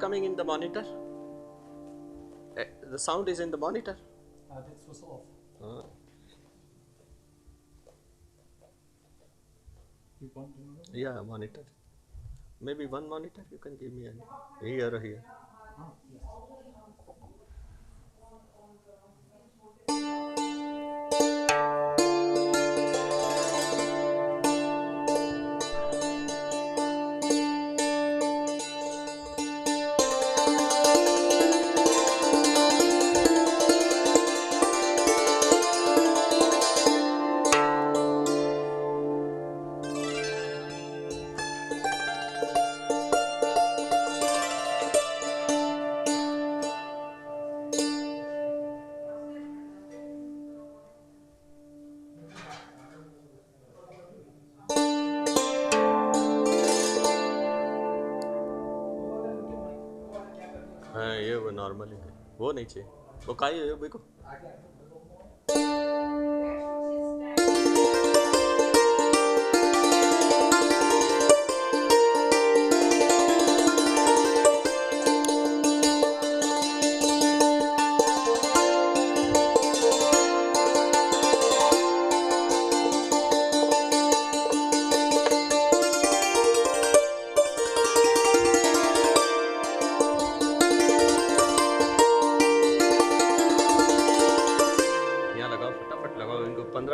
coming in the monitor? The sound is in the monitor? This was off. You want another? Yeah, monitor. Maybe one monitor you can give me here or here. Yes. ये वो normal है, वो नहीं चाहिए, वो का ही है देखो।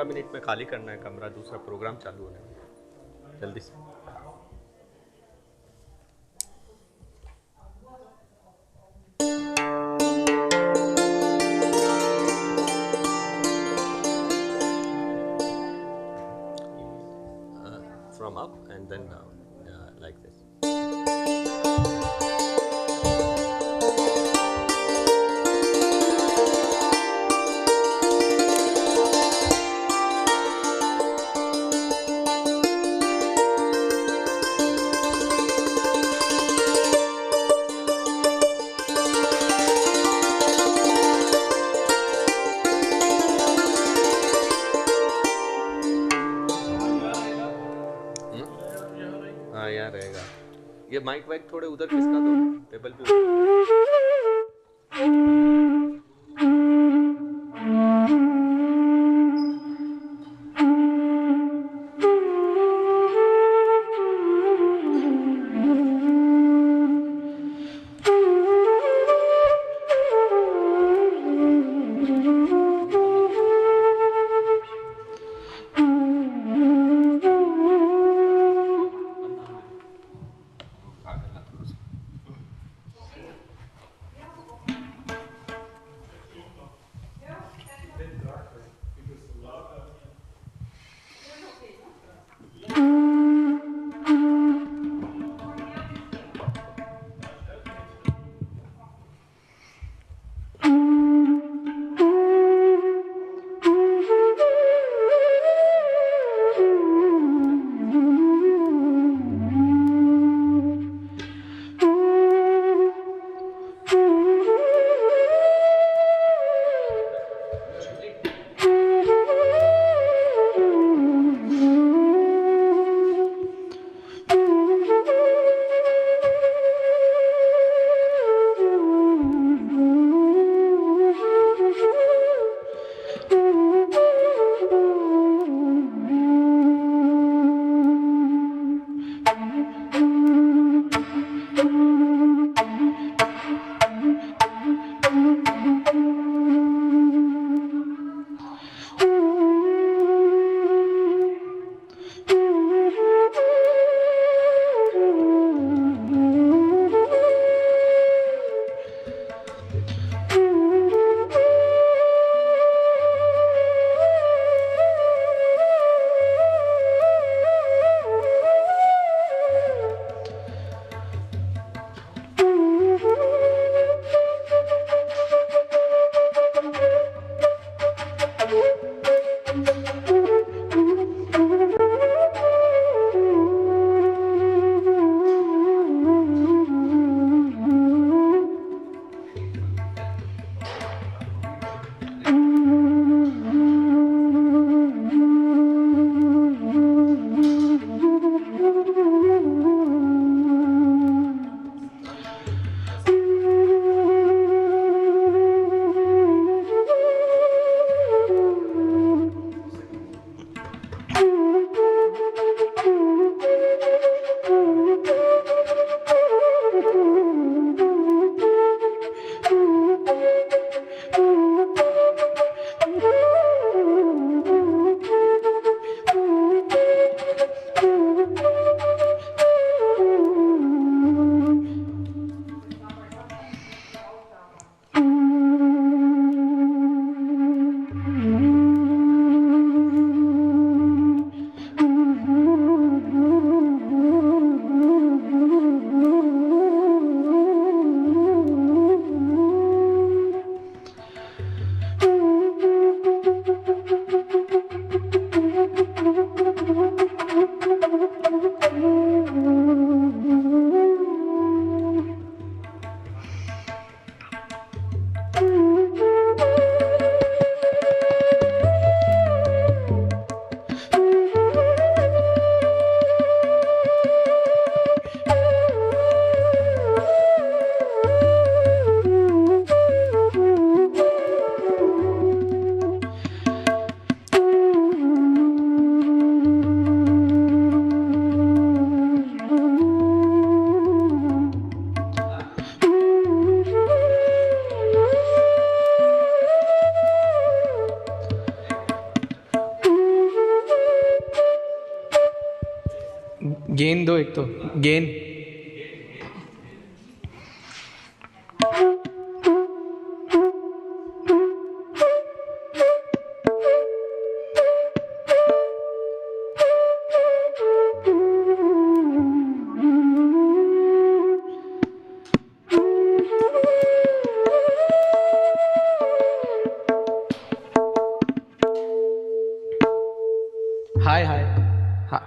मिनट में खाली करना है कमरा, दूसरा प्रोग्राम चालू होने में, जल्दी से। From up and then down, like this. ये माइक वाइक थोड़े उधर खिसका दो टेबल पे। गेंद दो एक तो गेंद हाय हाय हाँ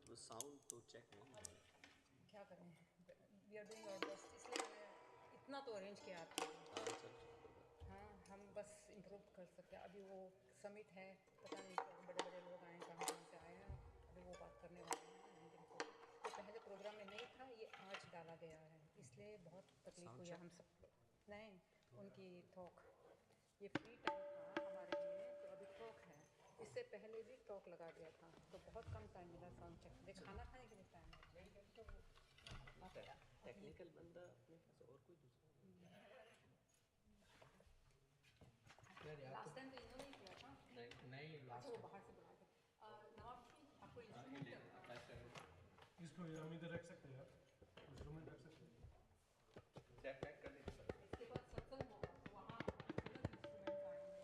तो साउंड तो चेक नहीं है। क्या करें, we are doing our best, इसलिए इतना तो अरेंज किया आपके लिए। हाँ चल। हाँ, हम बस इम्प्रूव कर सकते हैं। अभी वो समिट है, पता नहीं क्या बड़े बड़े लोग आए हैं, कहाँ से आए हैं, अभी वो बात करने वाले हैं 19 को। ये पहले प्रोग्राम में नहीं था, ये आज डाला गया है, इसलिए बहुत तकलीफ हुई है हम सब लोग। नहीं, उनकी टॉक, ये फ्री टाइम था हमारे लिए, तो अभी टॉक है। इससे पहले भी टॉक लगा दिया था, तो बहुत कम टाइम मिला साउंड चेक में, खाना खाने के लिए टाइम तो टेक्निकल बंदा अपने पास और कोई दूसरा लास्ट टाइम तो इन्होंने ही किया था। नहीं अच्छा, वो बाहर से बुलाए थे। नवाब जी, आपको इंस्ट्रूमेंट इसको हम इधर रख सकते हैं, इंस्ट्रूमेंट रख सकते हैं। चेक पैक करने के बाद इसके बाद सत्संग होगा, तो वहाँ इंस्ट्रूमेंट आएंगे।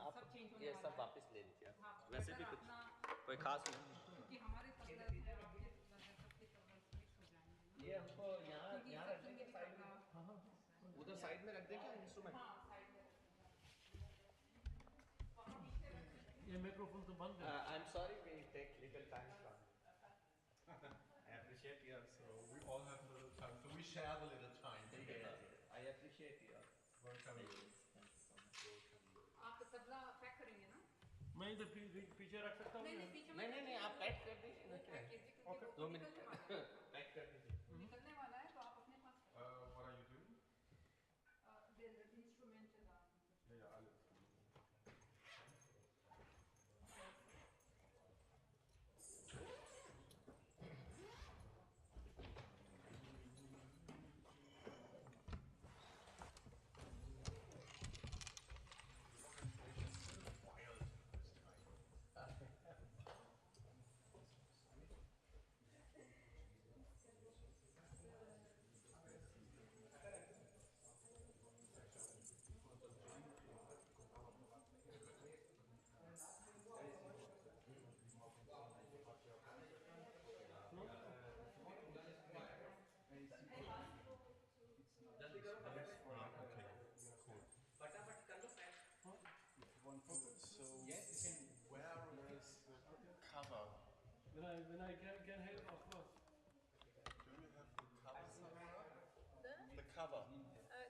आप सब चेंज होने ये वाला सब है। वापस ले लीजिए आप। हाँ, वैसे भी बेटर कुछ अपना, कोई खास नहीं। क्योंकि हमारे तबला है, आपके तबला है, सबके तबला मिक्स हो जाएंगे। ये हमको यहाँ क्योंकि यहाँ रख देंगे साइड में, हाँ, उधर साइड में रख देंगे इंस्ट्रूमेंट। साइड में ये माइक्रोफोन तो बंद है। I am sorry we take little time from. I appreciate your So we all have a little time, so we share the little time I together. appreciate your Welcome. आप tabla pack करेंगे ना? मैं इधर पीछे रख सकता हूँ। नहीं, पीछे नहीं आप पैक कर दीजिए ना क्या? ओके, 2 मिनट पैक कर दीजिए। निकलने वाला है, तो आप अपने पास What are you doing? the instrument Yeah, I'll Okay, cool. So, where is the cover? When I can help, of course. Do you have the cover somewhere? The cover.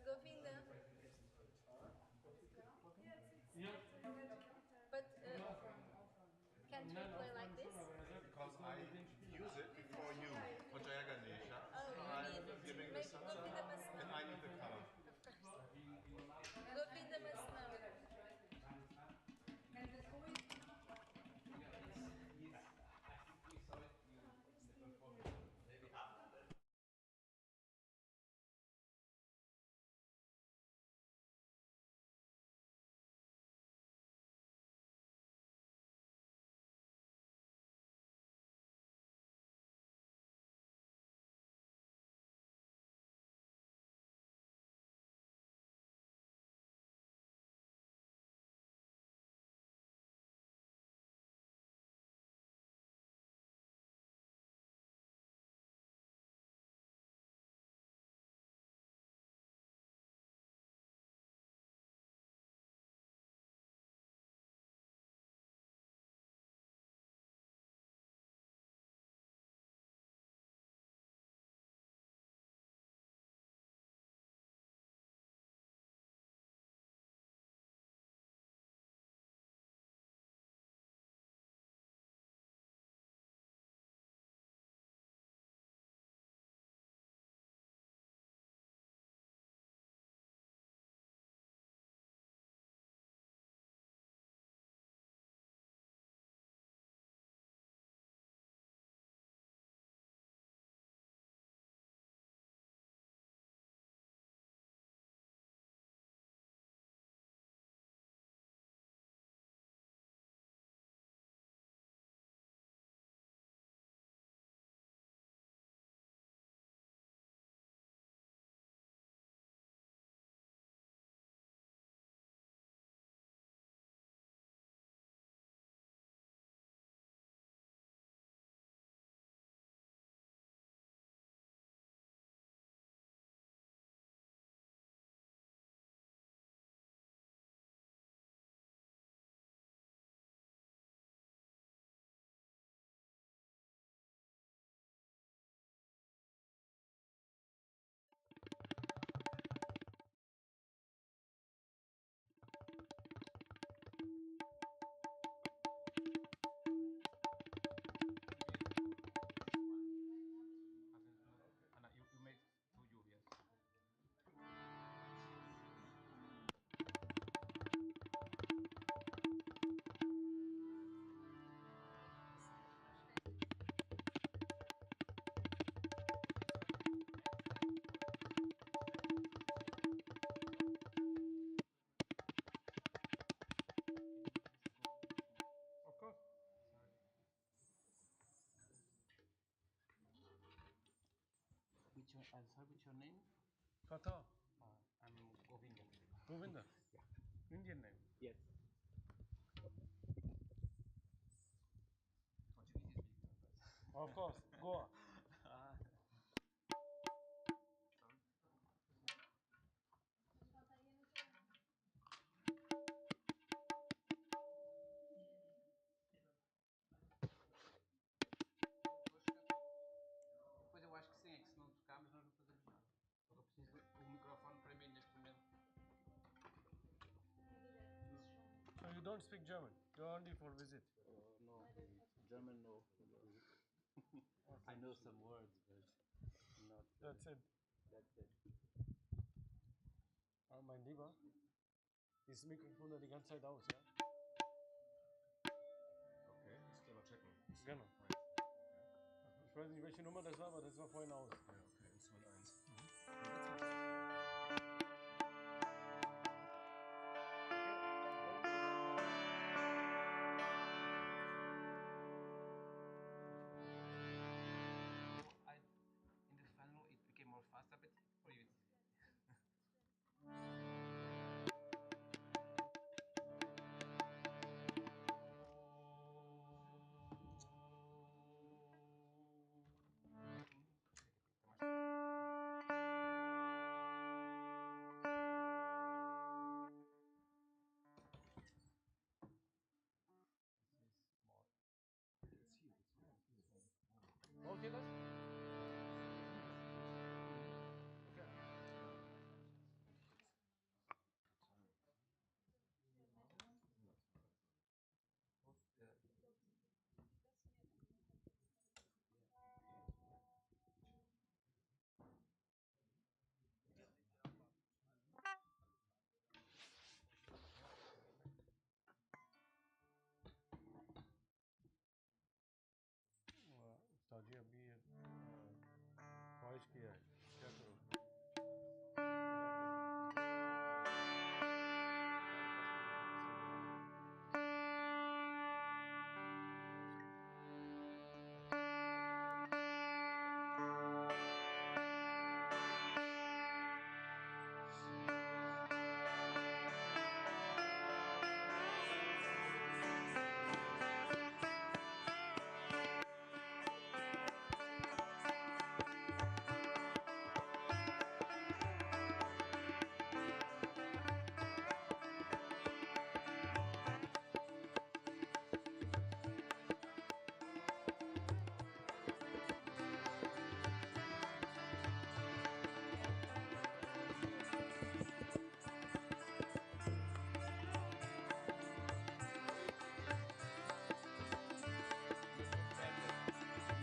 Govinda, Yeah. but can't we play like this? Because I use it before you for Jaya Ganesha. Oh, I'm you need giving the maybe sanjana Govinda must and know. I need the cover. Govinda must know. And this always I'll start with your name. Fatah. I'm Govinda. Govinda. Yeah. Indian name. Yes. Portuguese is big. Of course. Goa. Pois eu acho que sim, é que se não tocarmos nós não fazemos nada. Só que eu preciso do microfone para mim neste momento. So you don't speak German. You're only for visit. No, German no. I know some words, but not. That's it. That's it. Mein Lieber, dieses Mikrofon die ganze Zeit aus, ja? Okay, müsst ihr mal checken. Genau. Ich weiß nicht, welche Nummer das war, aber das war vorhin aus. Ja, okay, Instrument 1. In the final, it became more fast a bit, or you? Okay, das? उस्ताद जी अभी ख्वाहिश किया है क्या करूँ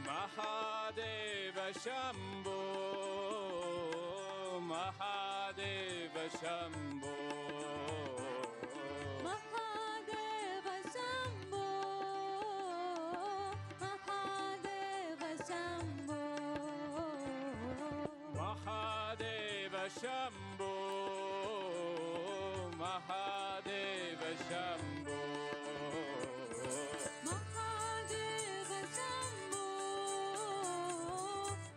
Mahadeva Shambho, Mahadeva Shambho, Mahadeva Shambho, Mahadeva Shambho, Mahadeva Shambho, Mahadeva Shambho. Mahadeva Shambho,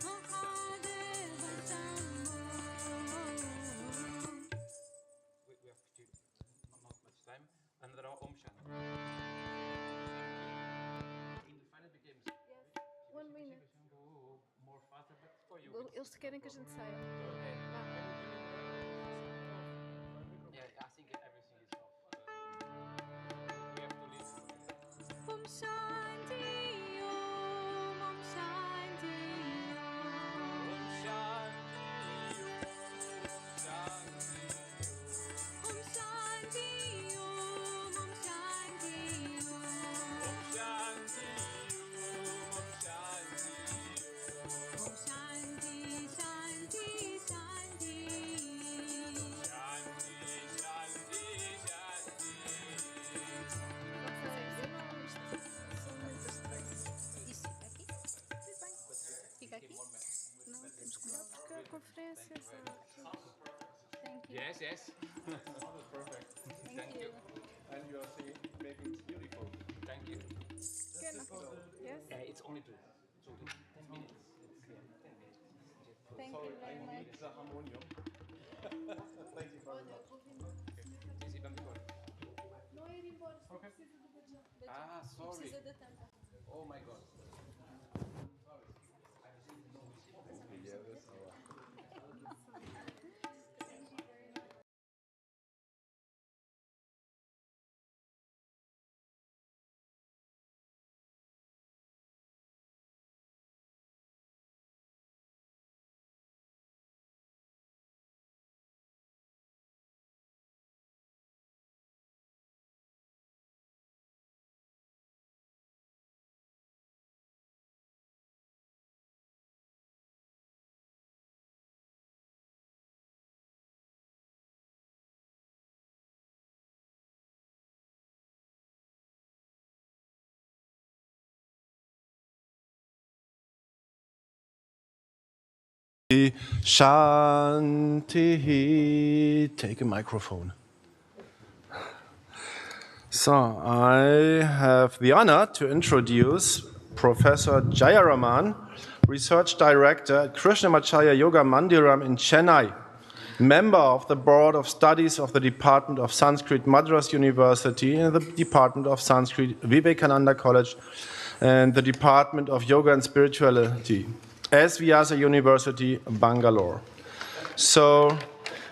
Mahadeva Shambho. We have to not much time. Another Om Shanti. In the final became One minute. more faster, but for you. Eles querem que a gente saia. Yeah, I think everything is off. We have to leave. Om Shanti, Om Shanti, Om Shanti, Shanti. Om Shanti, Om Shanti, Om Shanti, Om Shanti. Om Shanti, Shanti, Shanti. Shanti, Shanti, Shanti. Isso fica aqui? Fica aqui? Não, temos que mudar porque a conferência. Thank you. Yes, yes. Thank you. And you are saying, making it beautiful. Thank you. Yes. It's only 2. So 10 minutes. It's 10 minutes. Thank you very much. The harmonium. Thank you very much. Ah, sorry. Oh my God. Shanti. Take a microphone. So, I have the honor to introduce Professor Jayaraman, Research Director at Krishnamacharya Yoga Mandiram in Chennai, member of the Board of Studies of the Department of Sanskrit Madras University and the Department of Sanskrit Vivekananda College and the Department of Yoga and Spirituality, SVS University, Bangalore. So,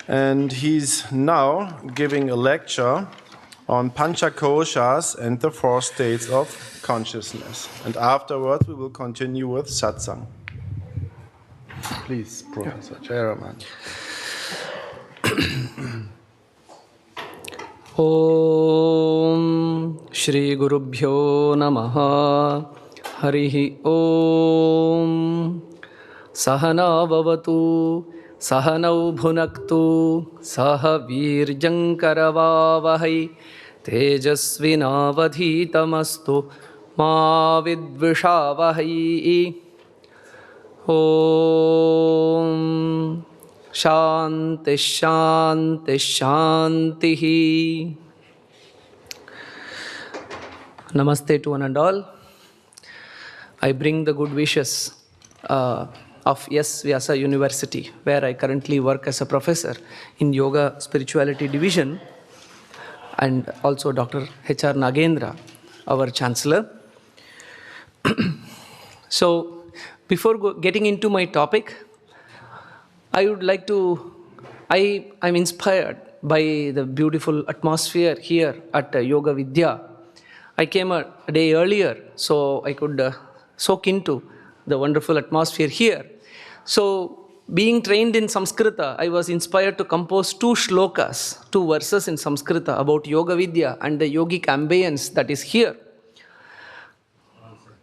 and he's now giving a lecture on Panchakoshas and the four states of consciousness. And afterwards, we will continue with satsang. Please, Professor Jayaraman. Om Shri Gurubhyo Namaha Harihi Om Sahana Vavatu Sahanau Bhunaktu Saha Virjankaravavahai Tejasvinavadhitamastu Ma Vidvishavahai Om Shanti Shanti Shanti. Namaste to one and all. I bring the good wishes of SVS University, where I currently work as a professor in Yoga Spirituality Division, and also Dr. H.R. Nagendra, our Chancellor. So, before getting into my topic, I would like to, I'm inspired by the beautiful atmosphere here at Yoga Vidya. I came a day earlier so I could soak into the wonderful atmosphere here. So, being trained in Samskrita, I was inspired to compose two shlokas, two verses in Samskrita about Yoga Vidya and the yogic ambience that is here.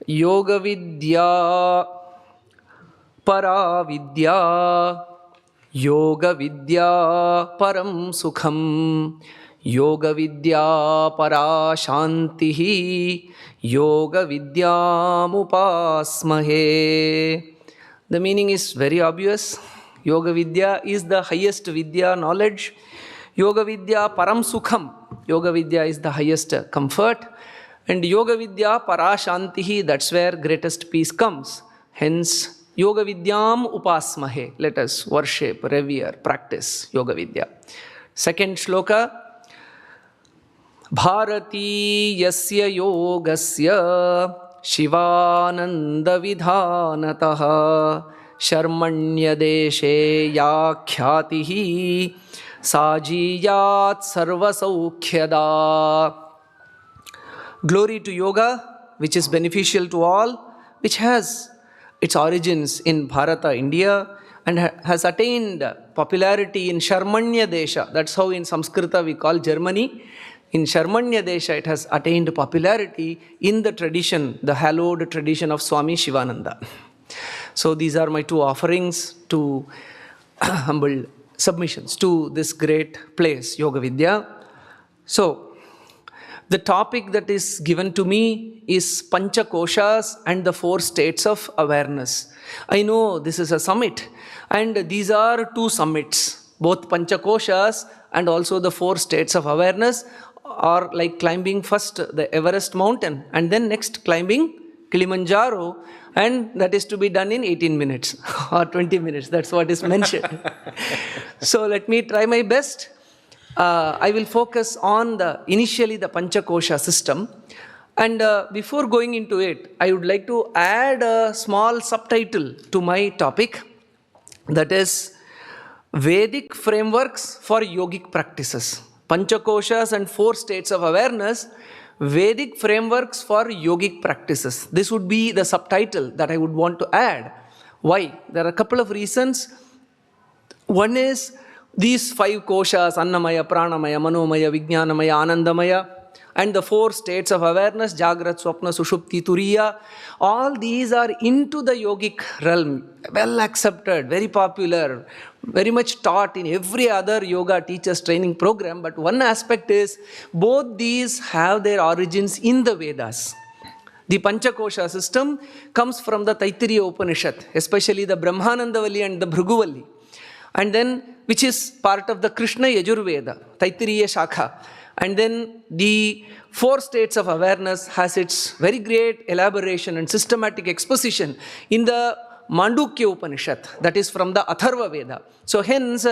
Yoga Vidya Para Vidya Yoga Vidya Param Sukham Yoga Vidya Para Shantihi Yoga Vidya Mupasmahe. The meaning is very obvious. Yoga Vidya is the highest Vidya knowledge. Yoga Vidya Param Sukham. Yoga Vidya is the highest comfort. And Yoga Vidya Para Shantihi, that's where greatest peace comes. Hence, Yoga Vidyam Upasmahe. Let us worship, revere, practice Yoga Vidya. Second shloka. Bharati yasya yogasya Shivananda vidhanataha Sharmanya deshe yakhyatihi Sajiyat sarvasaukyada. Glory to yoga, which is beneficial to all, which has its origins in Bharata, India, and has attained popularity in Sharmanya Desha. That's how in Samskrita we call Germany. In Sharmanya Desha, it has attained popularity in the tradition, the hallowed tradition of Swami Shivananda. So these are my two offerings to humble submissions to this great place, Yoga Vidya. So, the topic that is given to me is Panchakoshas and the four states of awareness. I know this is a summit, and these are two summits. Both Panchakoshas and also the four states of awareness are like climbing first the Everest mountain and then next climbing Kilimanjaro, and that is to be done in 18 minutes or 20 minutes. That's what is mentioned. So let me try my best. I will focus on initially the Panchakosha system. And before going into it, I would like to add a small subtitle to my topic, that is Vedic frameworks for yogic practices. Panchakoshas and 4 states of awareness, Vedic frameworks for yogic practices. This would be the subtitle that I would want to add. Why? There are a couple of reasons. One is these 5 koshas, Annamaya, Pranamaya, Manomaya, Vijnanamaya, Anandamaya, and the 4 states of awareness, Jagrat, Swapna, Sushupti, Turiya, all these are into the yogic realm, well accepted, very popular, very much taught in every other yoga teacher's training program. But one aspect is, both these have their origins in the Vedas. The Panchakosha system comes from the Taittiriya Upanishad, especially the Brahmanandavalli and the Bhruguvalli, and then which is part of the Krishna Yajurveda, Taittiriya Shakha. And then the 4 states of awareness has its very great elaboration and systematic exposition in the Mandukya Upanishad, that is from the Atharva Veda. So hence,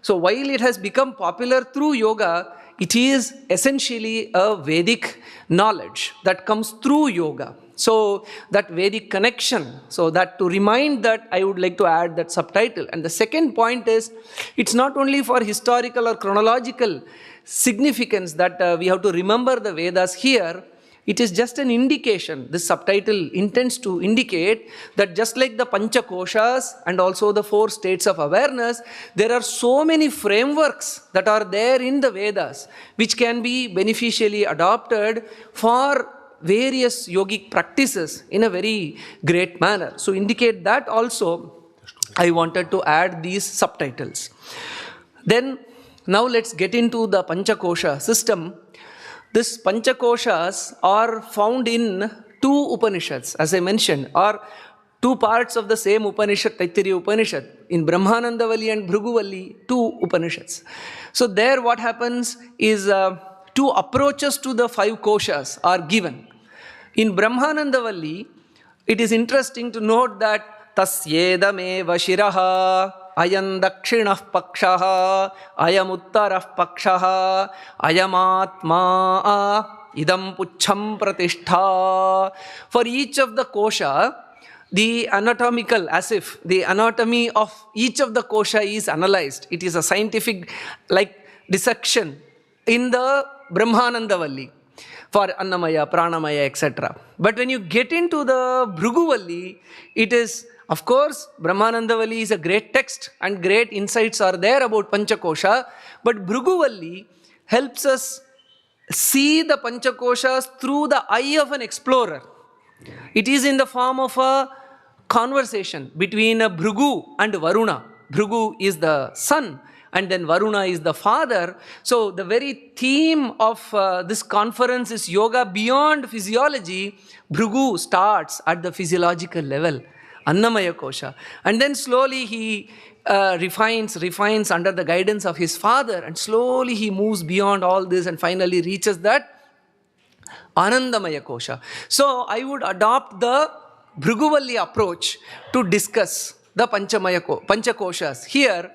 while it has become popular through yoga, it is essentially a Vedic knowledge that comes through yoga. So that Vedic connection, so that to remind that, I would like to add that subtitle. And the second point is, it's not only for historical or chronological significance that we have to remember the Vedas here. It is just an indication. This subtitle intends to indicate that just like the Panchakoshas and also the 4 states of awareness, there are so many frameworks that are there in the Vedas which can be beneficially adopted for various yogic practices in a very great manner. So indicate that also, I wanted to add these subtitles. Then now let's get into the Panchakosha system. These Panchakoshas are found in 2 Upanishads, as I mentioned, or 2 parts of the same Upanishad, Taittiriya Upanishad. In Brahmanandavalli and Bhruguvalli, 2 Upanishads. So there what happens is 2 approaches to the 5 koshas are given. In Brahmanandavalli, it is interesting to note that Tasyedameva Shiraha, Ayam Dakshinah Pakshaha, Ayam Uttarah Pakshaha, Ayam Atma, Idam Puchham Pratishtha. For each of the kosha, the anatomical, as if the anatomy of each of the kosha is analyzed. It is a scientific dissection in the Brahmanandavalli for Annamaya, Pranamaya, etc. But when you get into the Bhruguvalli, it is, of course, Brahmanandavalli is a great text and great insights are there about Panchakosha, but Bhruguvalli helps us see the Panchakoshas through the eye of an explorer. It is in the form of a conversation between a Bhrugu and Varuna. Bhrugu is the son and then Varuna is the father. So the very theme of this conference is Yoga Beyond Physiology. Bhrugu starts at the physiological level, Annamaya Kosha. And then slowly he refines under the guidance of his father, and slowly he moves beyond all this and finally reaches that Anandamaya Kosha. So I would adopt the Bhruguvalli approach to discuss the Panchakoshas here,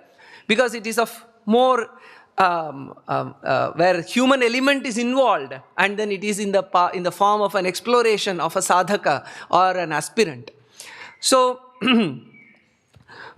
because it is of more where human element is involved, and then it is in the form of an exploration of a sadhaka or an aspirant. So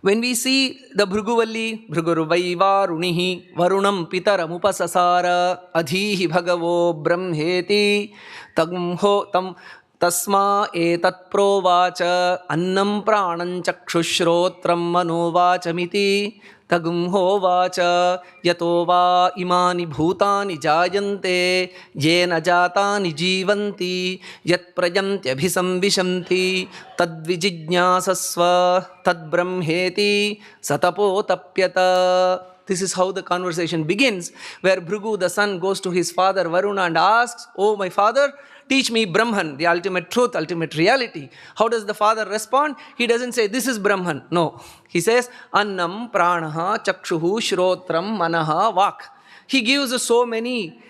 when we see the Bhruguvalli, Bhrugurvaiva Runihi Varunam Pitaram Upasasara Adhihi Bhagavo Brahmheti Tam Tasma Etat Provacha Annam Pranam Chakshushrotram Manovachamiti Tagumho Vacha Yatova Imani Bhutani Jayante Yena Jatani Jivanti Yat Prajantya Bhisambishanti Tadvijijñāsasva Tad Brahmheti Satapo Tapyata. This is how the conversation begins, where Bhrigu, the son, goes to his father Varuna and asks, "Oh, my father, teach me Brahman, the ultimate truth, ultimate reality." How does the father respond? He doesn't say, "This is Brahman." No. He says, "Annam, pranaha, chakshuhu, shrotram, manaha, vak." He gives so many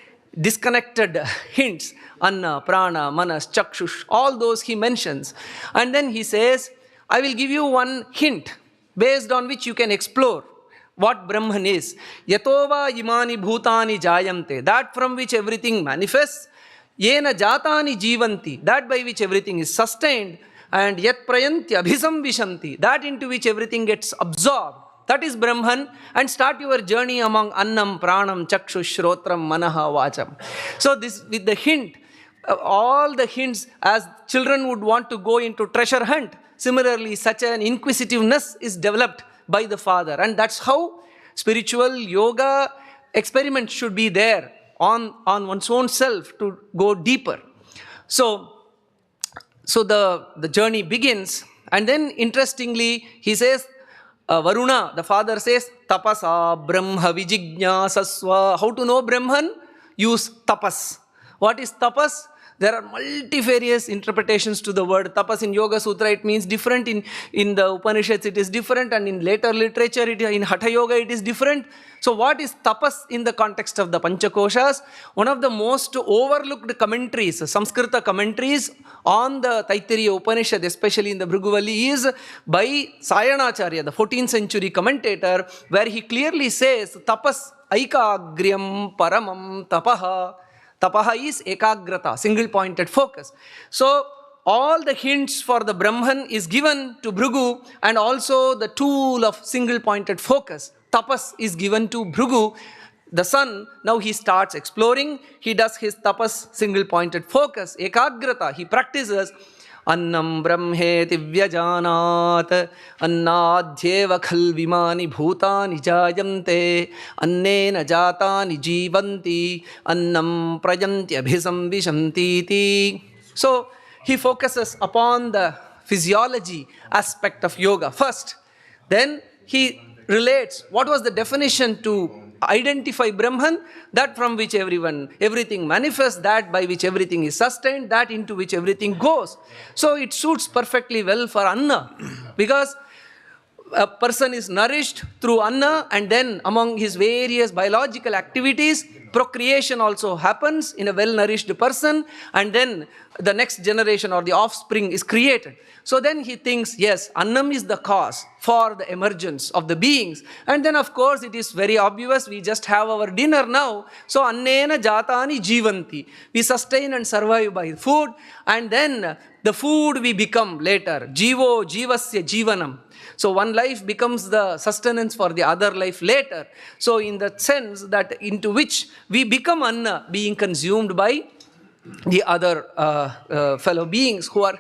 disconnected hints, anna, prana, manas, chakshush, all those he mentions. And then he says, I will give you one hint based on which you can explore what Brahman is. Yatova imani bhutani jayante, that from which everything manifests. Yena jatani jivanti, that by which everything is sustained. And yat prayanti abhisam vishanti, that into which everything gets absorbed. That is Brahman. And start your journey among annam, pranam, chakshush, shrotram, manaha, vacham. So this with the hint, all the hints, as children would want to go into treasure hunt, similarly such an inquisitiveness is developed by the father. And that's how spiritual yoga experiments should be there on one's own self to go deeper. So the journey begins, and then interestingly he says, Varuna, the father says, tapasa brahma vijijñāsasva. How to know Brahman? Use tapas. What is tapas? There are multifarious interpretations to the word tapas. In Yoga Sutra it means different, in the Upanishads it is different, and in later literature, in Hatha Yoga it is different. So what is tapas in the context of the Panchakoshas? One of the most overlooked commentaries, Samskrita commentaries on the Taittiriya Upanishad, especially in the Bhriguvalli, is by Sayanacharya, the 14th century commentator, where he clearly says, tapas aikagryam paramam tapaha. Tapaha is ekagrata, single pointed focus. So all the hints for the Brahman is given to Bhrigu, and also the tool of single pointed focus, tapas, is given to Bhrigu, the son. Now he starts exploring, he does his tapas, single pointed focus, ekagrata, he practices. Annam brahmeti vyajanat annadhyeva khal vimani bhutani jayante annena jatani jivanti annam prayanti abhisam vishantiti. So he focuses upon the physiology aspect of yoga first. Then he relates what was the definition to identify Brahman, that from which everything manifests, that by which everything is sustained, that into which everything goes. So it suits perfectly well for Anna, because a person is nourished through Anna, and then among his various biological activities, procreation also happens in a well-nourished person, and then the next generation or the offspring is created. So then he thinks, yes, Annam is the cause for the emergence of the beings. And then of course it is very obvious, we just have our dinner now. So Annena jatani jivanti. We sustain and survive by food, and then the food we become later. Jivo jivasya jivanam. So one life becomes the sustenance for the other life later. So in the sense that into which we become Anna, being consumed by the other fellow beings who are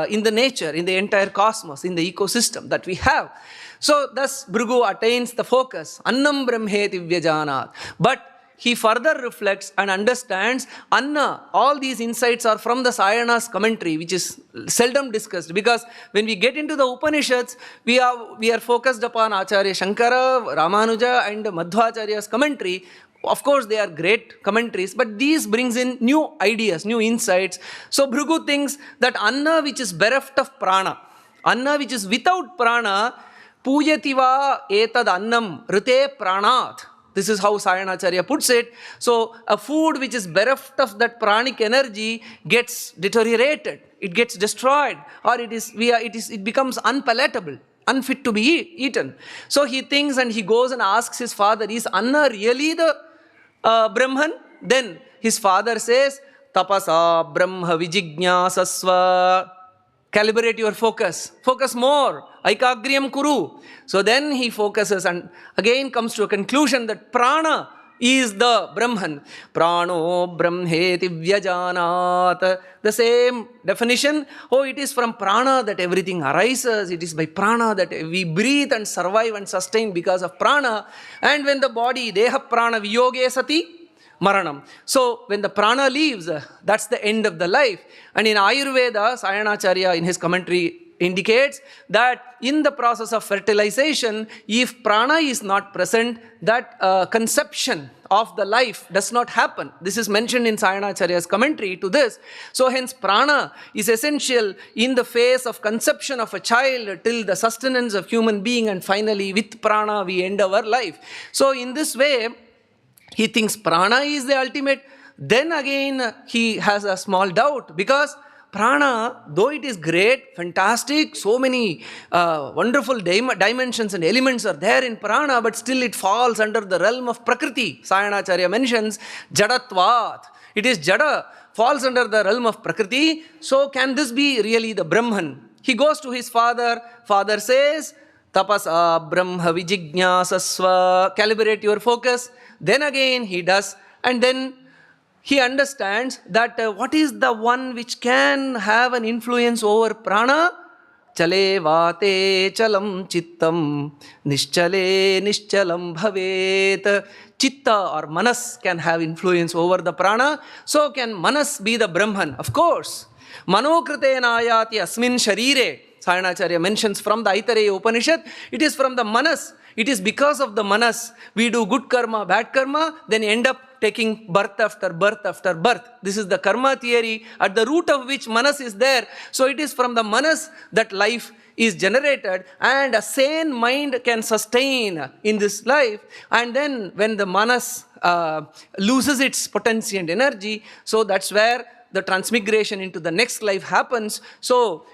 in the nature, in the entire cosmos, in the ecosystem that we have. So thus Bhrigu attains the focus, Annam brahmeti vyajanat. But he further reflects and understands Anna. All these insights are from the Sayana's commentary, which is seldom discussed, because when we get into the Upanishads, we are focused upon Acharya Shankara, Ramanuja and Madhvacharya's commentary. Of course, they are great commentaries, but these brings in new ideas, new insights. So Bhrigu thinks that Anna which is bereft of prana, Anna which is without prana, puyativa etad annam rite pranat. This is how Sayanacharya puts it. So a food which is bereft of that pranic energy gets deteriorated, it gets destroyed, or it becomes unpalatable, unfit to be eaten. So he thinks and he goes and asks his father, is Anna really the Brahman? Then his father says, tapasa brahma vijijñāsasva. Calibrate your focus. Focus more. Aikagriyam kuru. So then he focuses and again comes to a conclusion that prana is the Brahman. Prano brahmeti vyajanat. The same definition. Oh, it is from prana that everything arises. It is by prana that we breathe and survive and sustain because of prana. And when the body, deha prana viyoge sati, maranam. So when the prana leaves, that's the end of the life. And in Ayurveda, Sayanacharya in his commentary indicates that in the process of fertilization, if prana is not present, that conception of the life does not happen. This is mentioned in Sayanacharya's commentary to this. So hence prana is essential in the phase of conception of a child till the sustenance of human being, and finally with prana we end our life. So in this way, he thinks prana is the ultimate, Then again he has a small doubt, because prana, though it is great, fantastic, so many wonderful dimensions and elements are there in prana, but still it falls under the realm of prakriti. Sayanacharya mentions jadatvat. It is jada, falls under the realm of prakriti. So can this be really the Brahman? He goes to his father. Father says, tapasa brahma vijijñāsasva, calibrate your focus. Then again he does, and then he understands that what is the one which can have an influence over prana? Chale vate chalam chittam, nischale nishchalam bhavet. Chitta or manas can have influence over the prana. So can manas be the Brahman? Of course. Manokritena ayati asmin sharire. Sayanacharya mentions from the Aitareya Upanishad, it is from the manas. It is because of the manas we do good karma, bad karma, then end up taking birth after birth after birth. This is the karma theory, at the root of which manas is there. So it is from the manas that life is generated, and a sane mind can sustain in this life. And then when the manas loses its potency and energy, so that's where the transmigration into the next life happens. So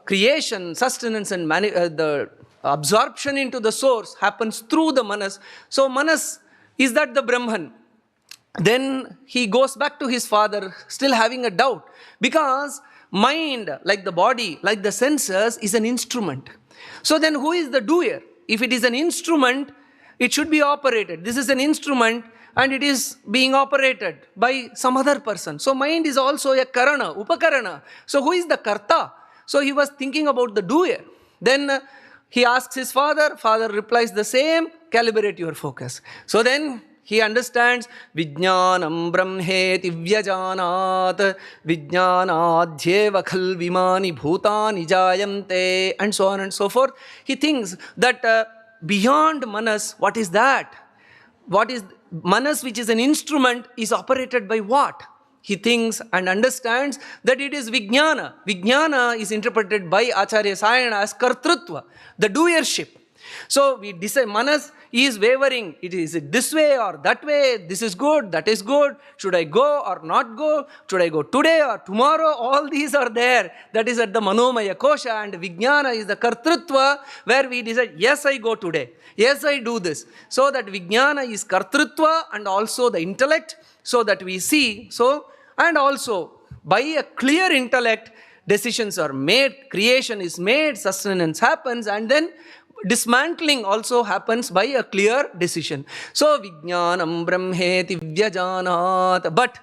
creation, sustenance, and the absorption into the source happens through the manas. So manas, is that the Brahman? Then he goes back to his father, still having a doubt, because mind, like the body, like the senses, is an instrument. So then who is the doer? If it is an instrument, it should be operated. This is an instrument and it is being operated by some other person. So mind is also a karana, upakarana. So who is the karta? So he was thinking about the doer. Then he asks his father. Father replies the same, calibrate your focus. So then he understands vijnanam brahmeti vyajanat vijnanadhyeva khal vimani bhutani jayante, and so on and so forth. He thinks that beyond manas, what is that? What is manas, which is an instrument, is operated by what? He thinks and understands that it is vijnana. Vijnana is interpreted by Acharya Sayana as kartrutva, the doership. So we decide, manas is wavering. It is this way or that way. This is good, that is good. Should I go or not go? Should I go today or tomorrow? All these are there. That is at the manomaya kosha, and vijnana is the kartrutva, where we decide, yes, I go today. Yes, I do this. So that vijnana is kartrutva and also the intellect, so that we see. So, and also by a clear intellect, decisions are made, creation is made, sustenance happens, and then dismantling also happens by a clear decision. So vijnanam brahmeti vyajanat. But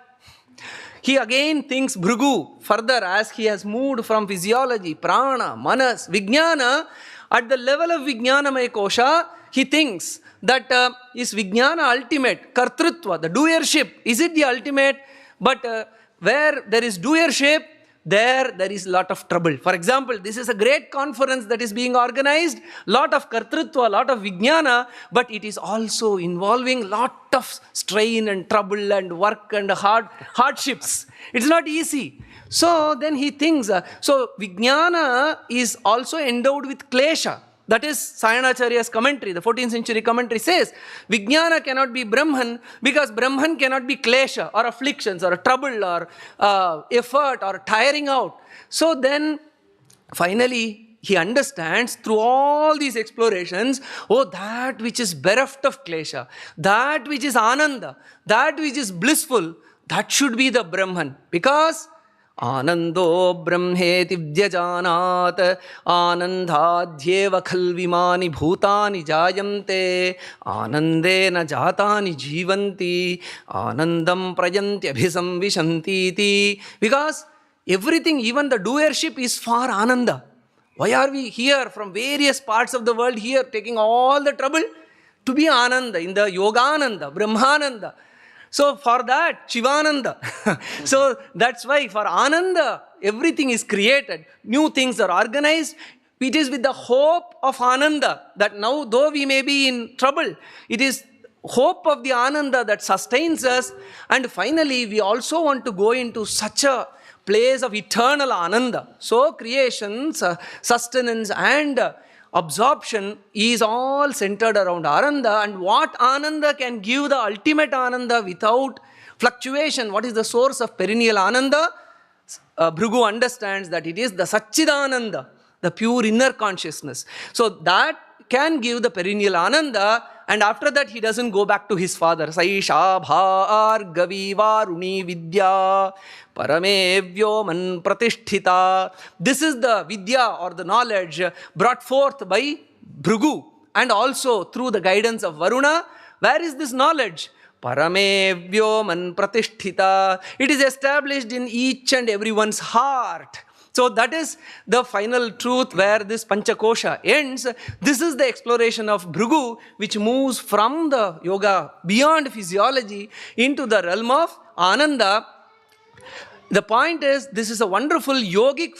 he again thinks Bhrigu further, as he has moved from physiology, prana, manas, vijnana. At the level of vijnanamaya kosha, he thinks that is vijnana ultimate, kartrutva, the doership, is it the ultimate? But where there is doership, there is a lot of trouble. For example, this is a great conference that is being organized, lot of kartrutva, lot of vijnana, but it is also involving lot of strain and trouble and work and hardships. It's not easy. So then he thinks, so vijnana is also endowed with klesha. That is Sayanacharya's commentary. The 14th century commentary says, vijnana cannot be Brahman because Brahman cannot be klesha or afflictions or trouble or effort or tiring out. So then finally he understands through all these explorations, oh, that which is bereft of klesha, that which is ananda, that which is blissful, that should be the Brahman. Because Anando brahmeti vyajanat anandhadyeva khal vimani bhutani jayante anandena jatani jivanti anandam prayanti abhisamvishanti. Because everything, even the doership, is for ananda. Why are we here from various parts of the world here taking all the trouble? To be ananda, in the yogananda, brahmananda. So for that, Shivananda. So that's why for Ananda, everything is created. New things are organized. It is with the hope of Ananda that now, though we may be in trouble, it is hope of the Ananda that sustains us. And finally, we also want to go into such a place of eternal Ananda. So creations, sustenance and absorption is all centered around Ananda, and what Ananda can give the ultimate Ananda without fluctuation, what is the source of perennial Ananda? Bhrigu understands that it is the Satchidananda, the pure inner consciousness. So that can give the perennial Ananda, and after that he doesn't go back to his father. Saisha bhargavi varuni vidya parame vyoman pratisthita. This is the vidya or the knowledge brought forth by Bhrigu and also through the guidance of Varuna. Where is this knowledge? Parame vyoman pratisthita. It is established in each and everyone's heart. So that is the final truth where this Panchakosha ends. This is the exploration of Bhrigu, which moves from the yoga beyond physiology into the realm of Ananda. The point is, this is a wonderful yogic,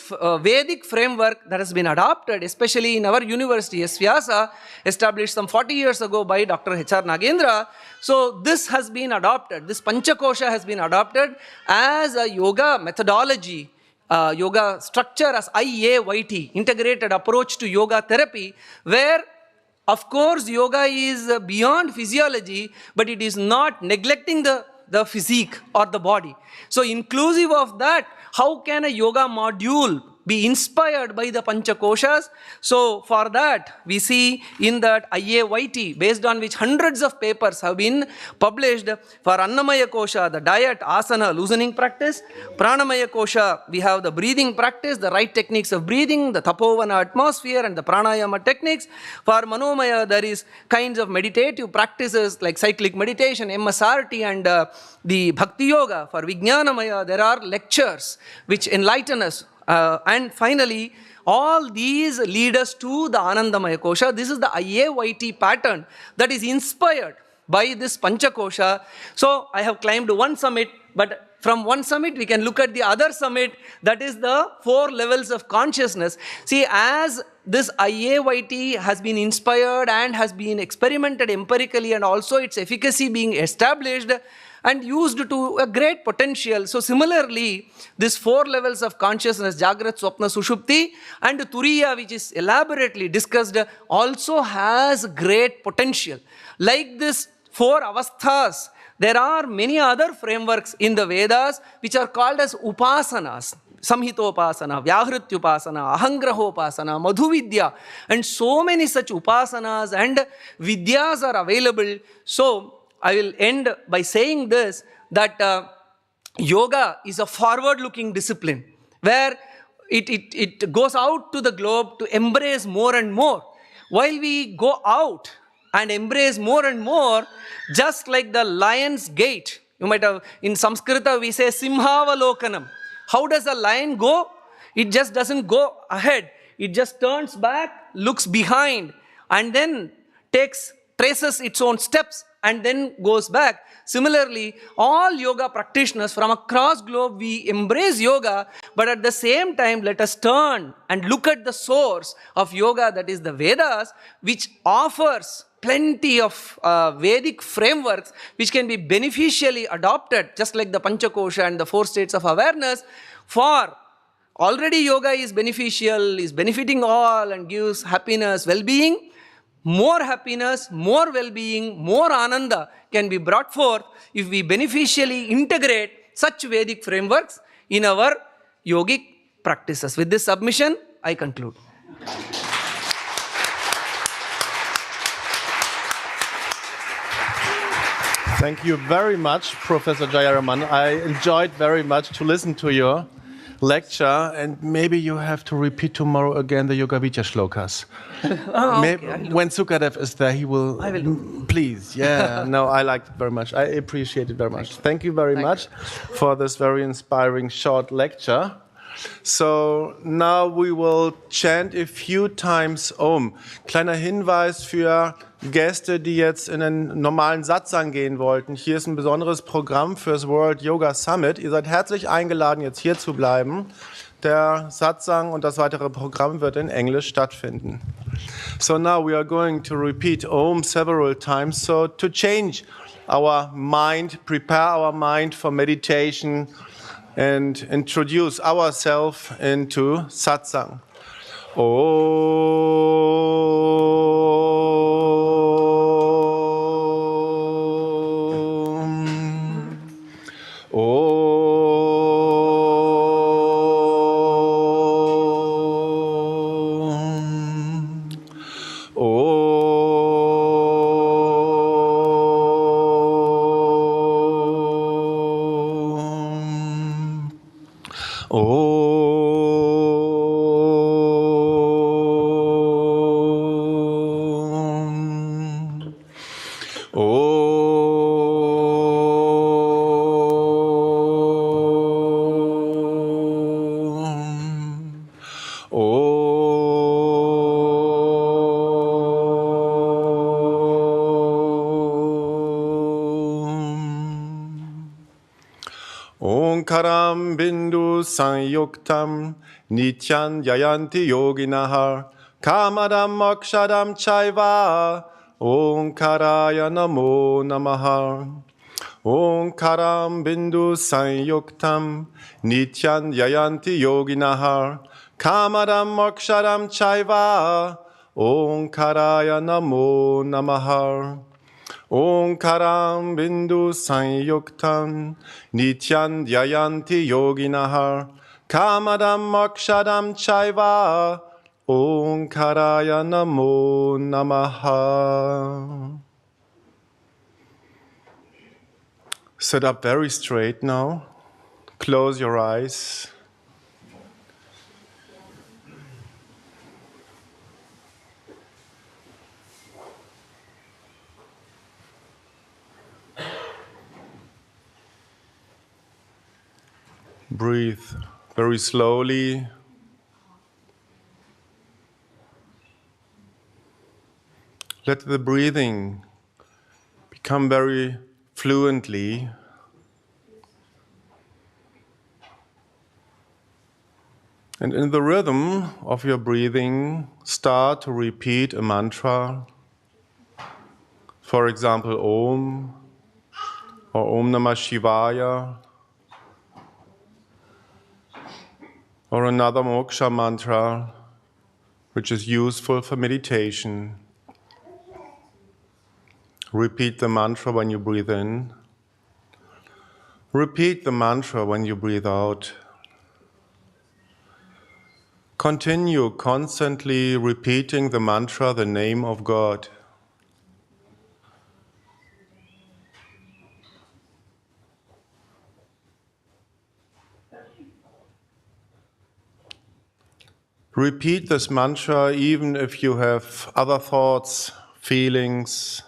Vedic framework that has been adopted, especially in our university, Vyasa, established some 40 years ago by Dr. H.R. Nagendra. So this has been adopted, this Panchakosha has been adopted as a yoga methodology, yoga structure as IAYT, integrated approach to yoga therapy, where of course yoga is beyond physiology, but it is not neglecting the physique or the body. So inclusive of that, how can a yoga module be inspired by the Panchakoshas? So for that, we see in that IAYT, based on which hundreds of papers have been published. For Annamaya Kosha, the diet, asana, loosening practice. Pranamaya Kosha, we have the breathing practice, the right techniques of breathing, the tapovana atmosphere and the pranayama techniques. For Manomaya, there is kinds of meditative practices like cyclic meditation, MSRT and the Bhakti Yoga. For Vijnanamaya, there are lectures which enlighten us. And finally, all these lead us to the Anandamaya Kosha. This is the IAYT pattern that is inspired by this Panchakosha. So I have climbed one summit, but from one summit we can look at the other summit, that is the 4 levels of consciousness. See, as this IAYT has been inspired and has been experimented empirically, and also its efficacy being established and used to a great potential. So similarly, these 4 levels of consciousness, Jagrat, Swapna, Sushupti, and Turiya, which is elaborately discussed, also has great potential. Like this 4 avasthas, there are many other frameworks in the Vedas which are called as upasanas. Samhitopasana, Vyahrityupasana, Ahangrahopasana, Madhuvidya, and so many such upasanas and vidyas are available. So I will end by saying this, that yoga is a forward-looking discipline where it goes out to the globe to embrace more and more. While we go out and embrace more and more, just like the lion's gate, you might have, in Sanskrita we say Simhavalokanam. How does a lion go? It just doesn't go ahead. It just turns back, looks behind, and then traces its own steps and then goes back. Similarly, all yoga practitioners from across globe, we embrace yoga, but at the same time, let us turn and look at the source of yoga, that is the Vedas, which offers plenty of Vedic frameworks which can be beneficially adopted, just like the Panchakosha and the 4 states of awareness. For already yoga is beneficial, is benefiting all and gives happiness, well-being. More happiness, more well-being, more ananda can be brought forth if we beneficially integrate such Vedic frameworks in our yogic practices. With this submission, I conclude. Thank you very much, Professor Jayaraman. I enjoyed very much to listen to your lecture, and maybe you have to repeat tomorrow again the Yoga Vidya shlokas. When Sukadev is there, he will. I will do. Please, yeah. No, I liked it very much. I appreciate it very much. Thank you very much for this very inspiring short lecture. So now we will chant a few times Om. Kleiner Hinweis für Gäste, die jetzt in einen normalen Satsang gehen wollten. Hier ist ein besonderes Programm fürs World Yoga Summit. Ihr seid herzlich eingeladen, jetzt hier zu bleiben. Der Satsang und das weitere Programm wird in Englisch stattfinden. So now we are going to repeat Om several times. So to change our mind, prepare our mind for meditation, and introduce ourselves into satsang. Om. Omkaram bindu sanyuktam nityan yayanti yoginaha kamadam mokshadam chaiva Omkaraya namo namaha. Omkaram bindu sanyuktam nityan yayanti yoginaha kamadam mokshadam chaiva Omkaraya namo namaha. Omkaram bindu sanyuktam nityan yayanti yoginaha kamadam mokshadam chaiva Omkaraya namo namaha. Sit up very straight now. Close your eyes. Breathe very slowly. Let the breathing become very fluently. And in the rhythm of your breathing, start to repeat a mantra. For example, Om or Om Namah Shivaya, or another moksha mantra which is useful for meditation. Repeat the mantra when you breathe in. Repeat the mantra when you breathe out. Continue constantly repeating the mantra, the name of God. Repeat this mantra even if you have other thoughts, feelings,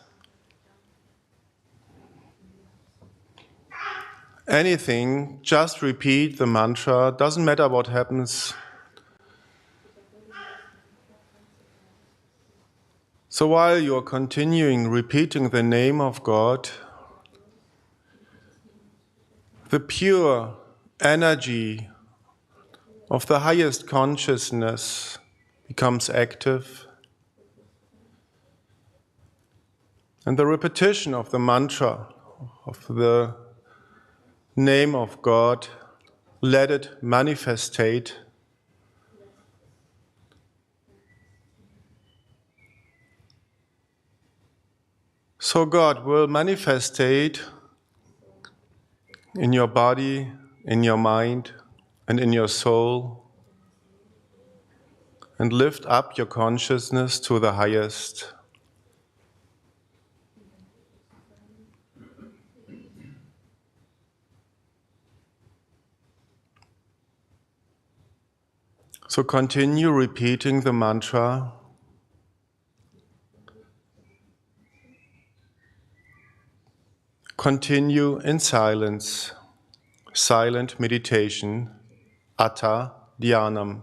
anything. Just repeat the mantra. Doesn't matter what happens. So while you're continuing repeating the name of God, the pure energy of the highest consciousness becomes active. And the repetition of the mantra, of the name of God, let it manifestate. So God will manifestate in your body, in your mind, and in your soul, and lift up your consciousness to the highest. So continue repeating the mantra. Continue in silence, silent meditation, Atta Dhyanam.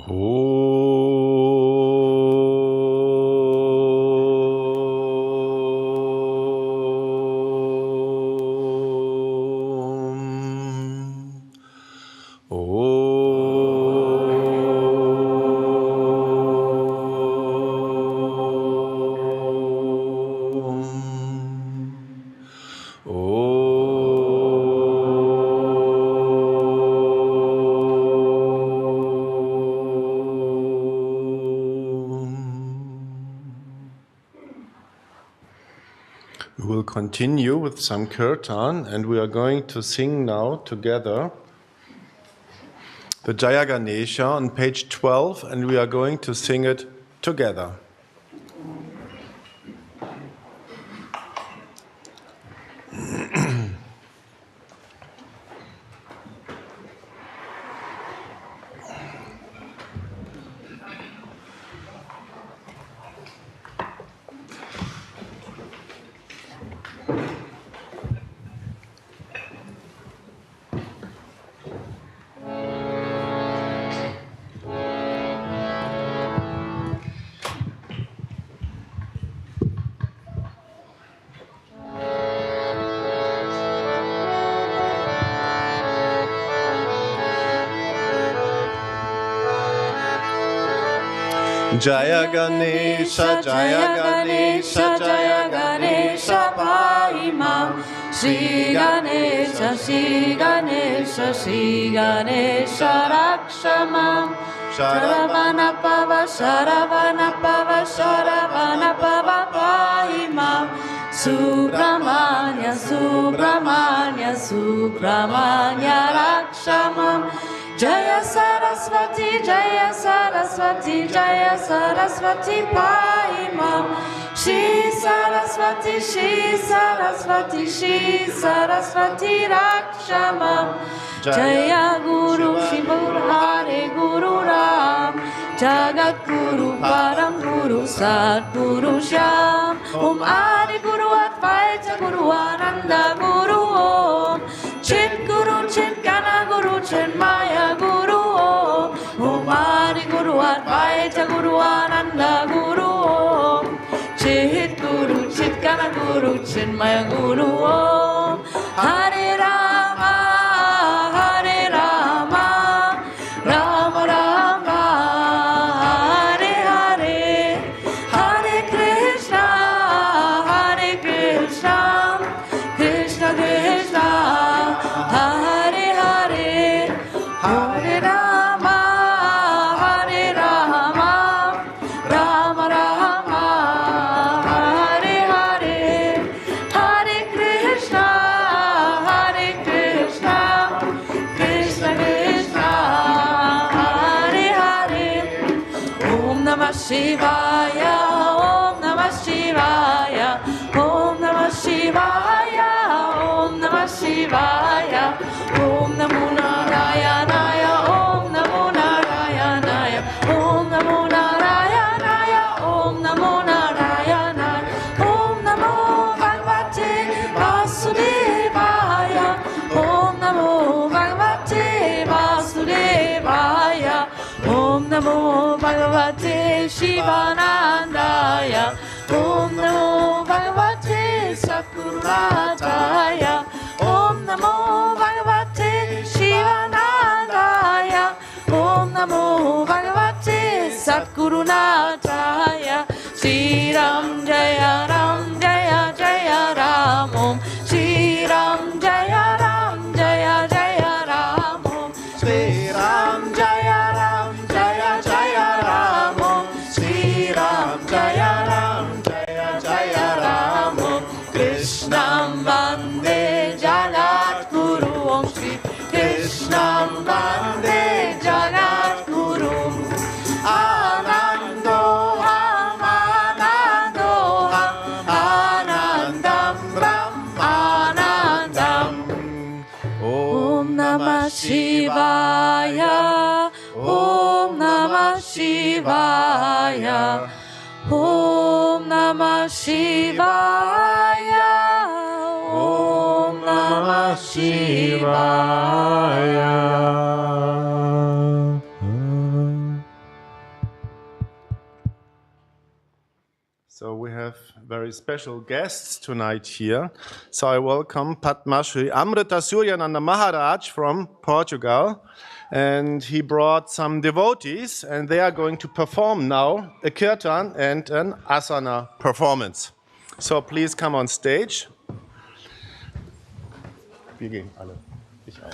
We will continue with some kirtan, and we are going to sing now together the Jaya Ganesha on page 12, and we are going to sing it together. Jaya Ganesha, Jaya Ganesha, Jaya Ganesha, Paimam. Shri Ganesha, Shri Ganesha, Shri Ganesha, Rakshamam. Sharavanapava, Sharavanapava, Sharavanapava, Paimam. Subramanya, Subramanya, Subramanya, Rakshamam. Jaya Saraswati, Jaya Saraswati, Jaya Saraswati, Paimam. Shri Saraswati, Shri Saraswati, Shri Saraswati, Rakshamam. Jaya Guru Shiva Hare Guru Ram. Jagat Guru Param Guru Sat Guru Shyam. Om Adi Guru Advaita Guru Ananda Guru Om. Chit Guru Chit Gana Guru Chit Maya Guru Om. Om Adi Guru Advaita Guru Ananda Guru Om. Chit Guru Chit Gana Guru Chit Maya Guru Om. Hare Rama, Hare Rama, Rama Rama, Hare Hare, Hare Krishna, Hare Krishna, Krishna Krishna, Hare Hare, Hare Rama, Hare Rama, Rama Rama, Hare Hare, Hare Krishna, Hare Krishna, Krishna Krishna, Hare Hare. Om Namah Shivaya, Om Namah Shivaya, Om Namah Shivaya, Om Namah Shivaya, Om Namo Narayanaya, Om Namo Narayanaya, Om Namo Narayanaya, Om Namo Narayanaya, Om Namo Bhagavate Vasudevaya, Om Namo Bhagavate Vasudevaya, Om Namo Bhagavate Shivanandaya, Om Namo Bhagavate Sakurataya, Om Namo Bhagavate Shivanandaya, Om Namo Bhagavate Satgurunataya. Shri Ram Jaya Ram Jaya Jaya Ram Om. Shri Ram Jaya Ram Jaya Jaya Ram Om. Shri Ram Jaya Ram Jaya Jaya Ram Om. Shri Ram Jaya Ram Jaya Jaya Ram Om. Krishnam Vande Jagat Guru Om. Shri Krishnam Vande Jagat Guru. Anandoham Anandoham Anandam Brahmanandam. Om Namah Shivaya, Om Namah Shivaya, Om Namah Shivaya, Om Namah Shivaya. very special guests tonight here. So I welcome Padma Shri Amrita Suryananda Maharaj from Portugal. And he brought some devotees, and they are going to perform now a kirtan and an asana performance. So please come on stage. Wir gehen alle. Ich auch.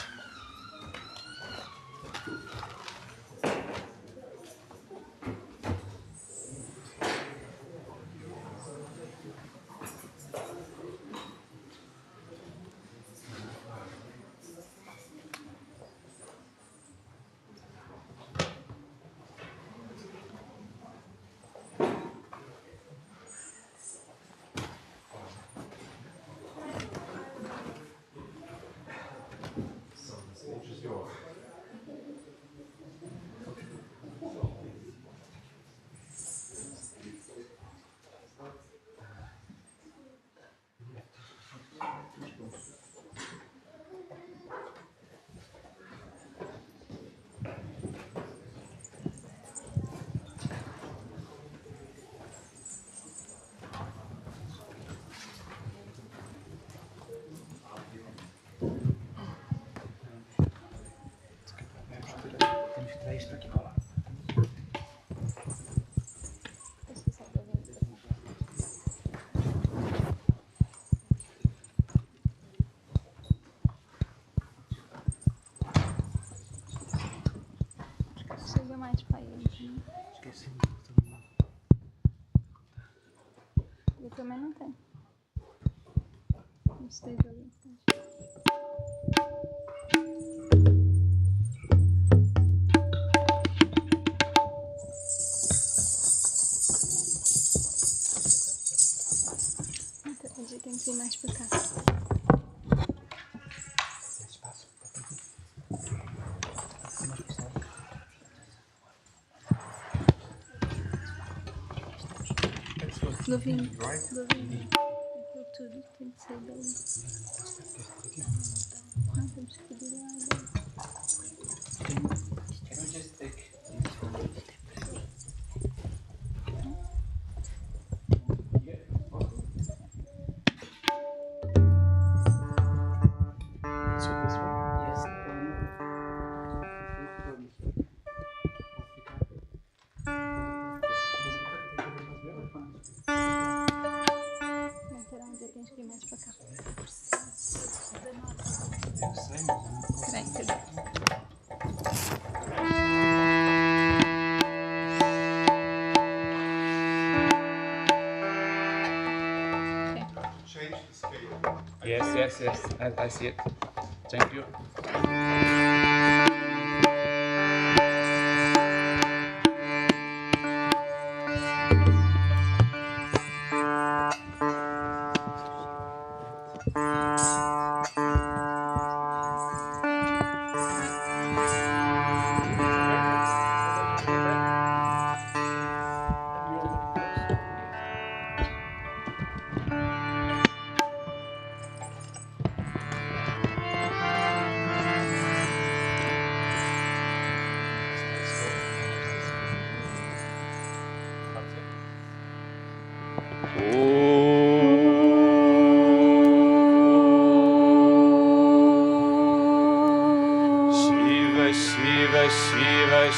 Chega mais para ele. Eu também não tenho. Os três ali. Hoje tem que ir mais para cá. Govinho. Aquilo tudo tem que sair dali. Não temos que pedir água. Tens que ir mais para cá. Vem, cadê? Change the scale. Yes. I see it. Thank you.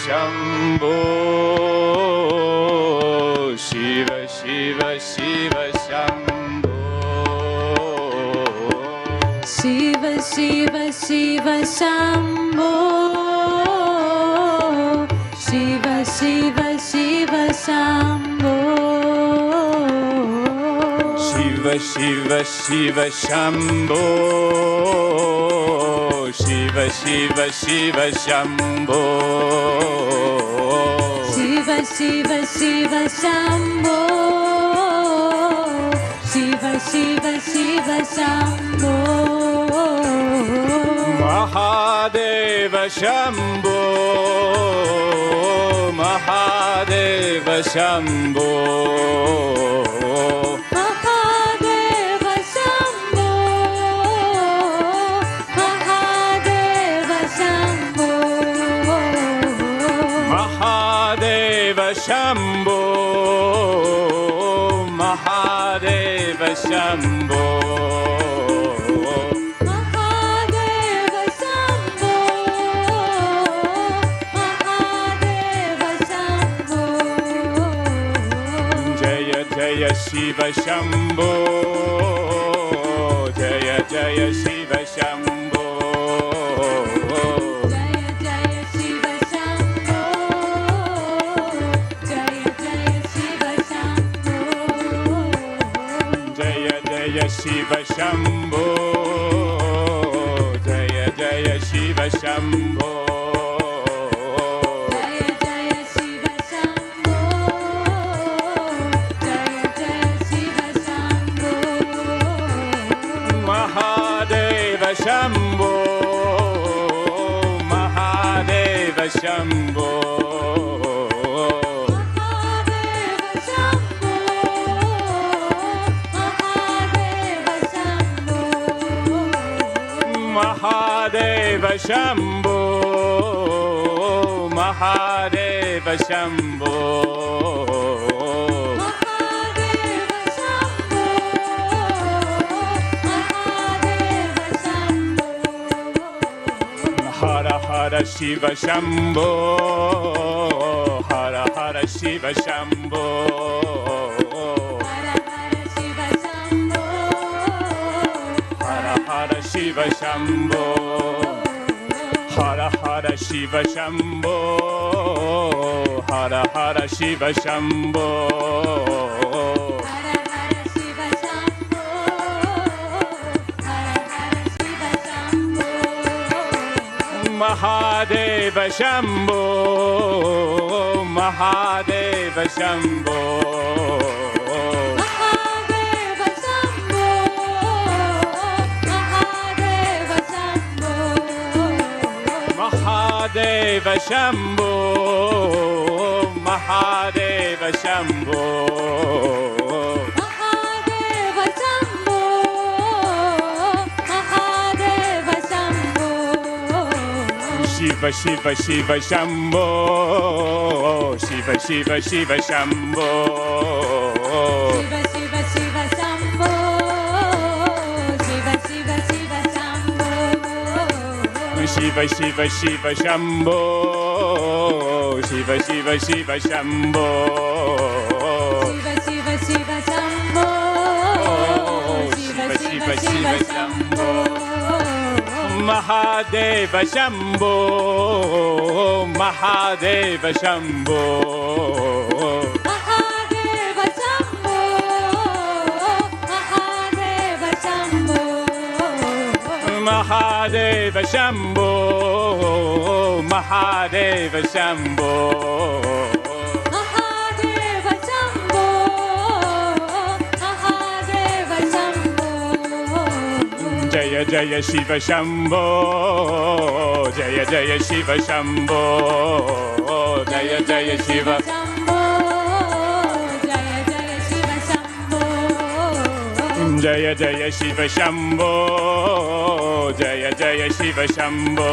Shambho Shiva Shiva Shiva Shambho Shiva Shiva Shiva Shambho Shiva Shiva Shiva Shambho Shiva Shiva Shiva Shambho Shiva Shiva Shiva Shambho Shiva Shiva Shiva Shambho Shiva Shiva Shiva Shambho Mahadeva Shambho Mahadeva Shambho Shambho Mahadeva Shambho. Mahadeva Shambho. Mahadeva Shambho. Jaya Jaya Shiva Shambho. Jaya Jaya Shiva Shambho. Jaya Jaya Shiva Shambho. Jaya Jaya Shiva Shambho. Jaya Jaya Shiva Shambho. Jaya Jaya Shiva Shambho. Jaya Jaya Shiva Shambho. Jaya Jaya Shiva Shambho. Mahadeva Shambho. Mahadeva Shambho. Mahadeva Shambho. Mahadeva Shambho. Mahadeva Shambho. Mahadeva Shambho. Mahadeva Shambho. Mahadeva Shambho. Hara Hara Shiva Shambho. Hara Hara Shiva Shambho. Hara Hara Shiva Shambho. Hara Hara Shiva Shambho. Hara Hara Shiva Shambho. Hara Hara Shiva Shambho. Hara Hara Shiva Shambho. Hara Hara Shiva Shambho. Mahadeva Shambho. Mahadeva Shambho. Mahadeva Shambho. Mahadeva Shambho. Mahadeva Shambho. Mahadeva Shambho. Mahadeva Shambho. Mahadeva Shambho. Shiva Shiva Shiva Shambho. Shiva Shiva Shiva Shambho. Shiva Shiva Shiva Shambho. Shiva Shiva Shiva Shambho. Shiva Shiva Shiva Shambho. Shiva Shiva Shiva Shambho. Shiva Shiva Shiva Shambho. Shiva Shiva Shiva Shambho. Mahadeva Shambho. Mahadeva Shambho. Mahadeva Shambho. Mahadeva Shambho. Mahadeva Shambho. Mahadeva Shambho. Mahadeva Shambho. Mahadeva Shambho. Jaya Jaya Shiva Shambho. Jaya Jaya Shiva Shambho. Jaya Jaya Shiva. Shambho. Jaya Jaya Shiva Shambho. Jaya Jaya Shiva Shambho. Jaya Jaya Shiva Shambho.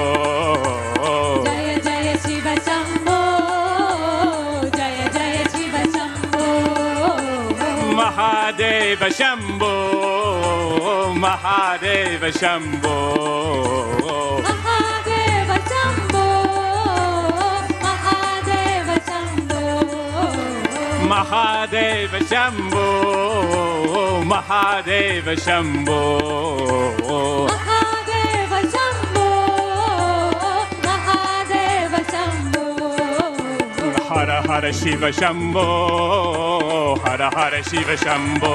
Jaya Jaya Shiva Shambho. Jaya Jaya Shiva Shambho. Mahadeva Shambho. Mahadeva Shambho. Mahadeva Shambho. Mahadeva Shambho. Mahadeva Shambho. Mahadeva Shambho. Mahadeva Shambho. Mahadeva Shambho. Hara Hara Shiva Shambho. Hara Hara Shiva Shambho.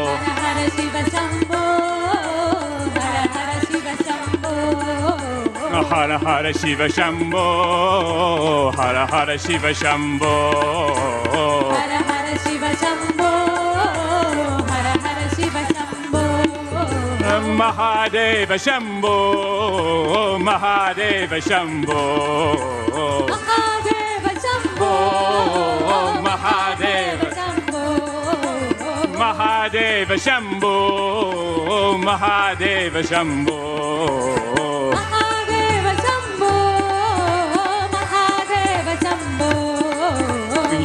Hara Hara Shiva Shambho. Hara Hara Shiva Shambho. Hara Hara Shiva Shambho. Hara Hara Shiva Shambho. Hara Hara Shiva Shambho. Hara Hara Shiva Shambho. Mahadeva Shambho. Mahadeva Shambho. Mahadeva Shambho. Mahadeva Shambho. Mahadeva Shambho. Mahadeva Shambho. Mahadeva Shambho. Mahadeva Shambho.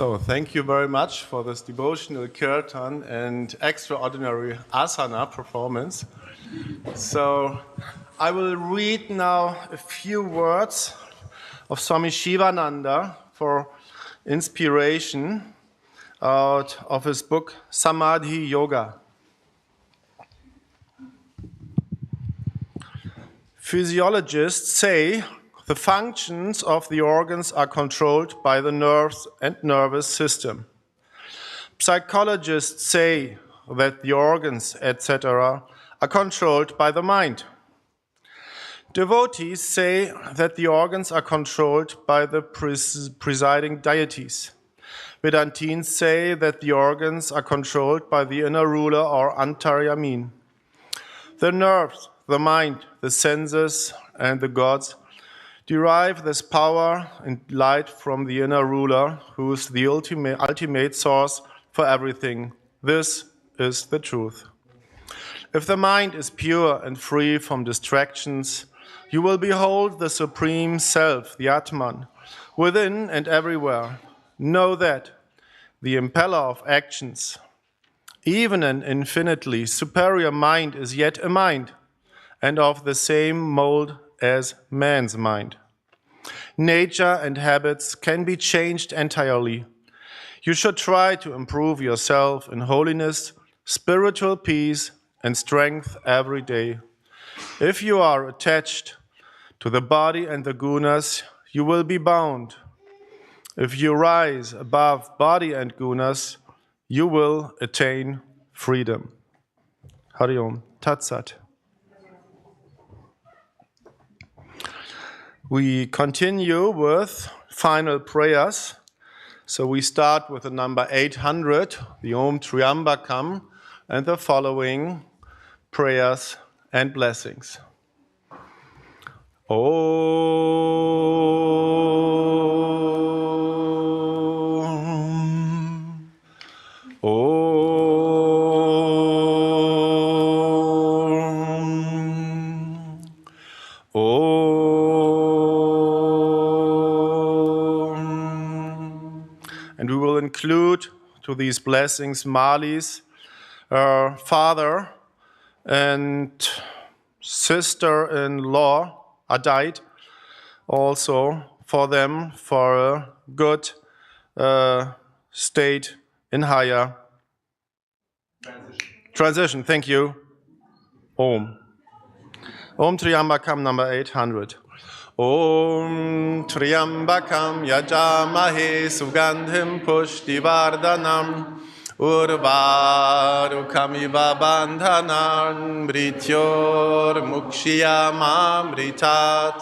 So thank you very much for this devotional kirtan and extraordinary asana performance. So I will read now a few words of Swami Shivananda for inspiration out of his book Samadhi Yoga. Physiologists say the functions of the organs are controlled by the nerves and nervous system. Psychologists say that the organs, etc., are controlled by the mind. Devotees say that the organs are controlled by the presiding deities. Vedantins say that the organs are controlled by the inner ruler or Antaryamin. The nerves, the mind, the senses, and the gods derive this power and light from the inner ruler, who is the ultimate source for everything. This is the truth. If the mind is pure and free from distractions, you will behold the Supreme Self, the Atman, within and everywhere. Know that the impeller of actions, even an infinitely superior mind, is yet a mind, and of the same mold as man's mind. Nature and habits can be changed entirely. You should try to improve yourself in holiness, spiritual peace, and strength every day. If you are attached to the body and the gunas, you will be bound. If you rise above body and gunas, you will attain freedom. Hari Om Tat Sat. We continue with final prayers. So we start with the number 800, the Om Triambakam, and the following prayers and blessings. Om. Om. Om. And we will include to these blessings Mali's father and sister-in-law are died also for them for a good state in higher transition. Thank you. Om. Om Triambakam number 800. Om Triambakam Yajamahe Sugandhim Pushtivardhanam Urvarukamiva Bandhanan Mrityor Mukshiyamamritat.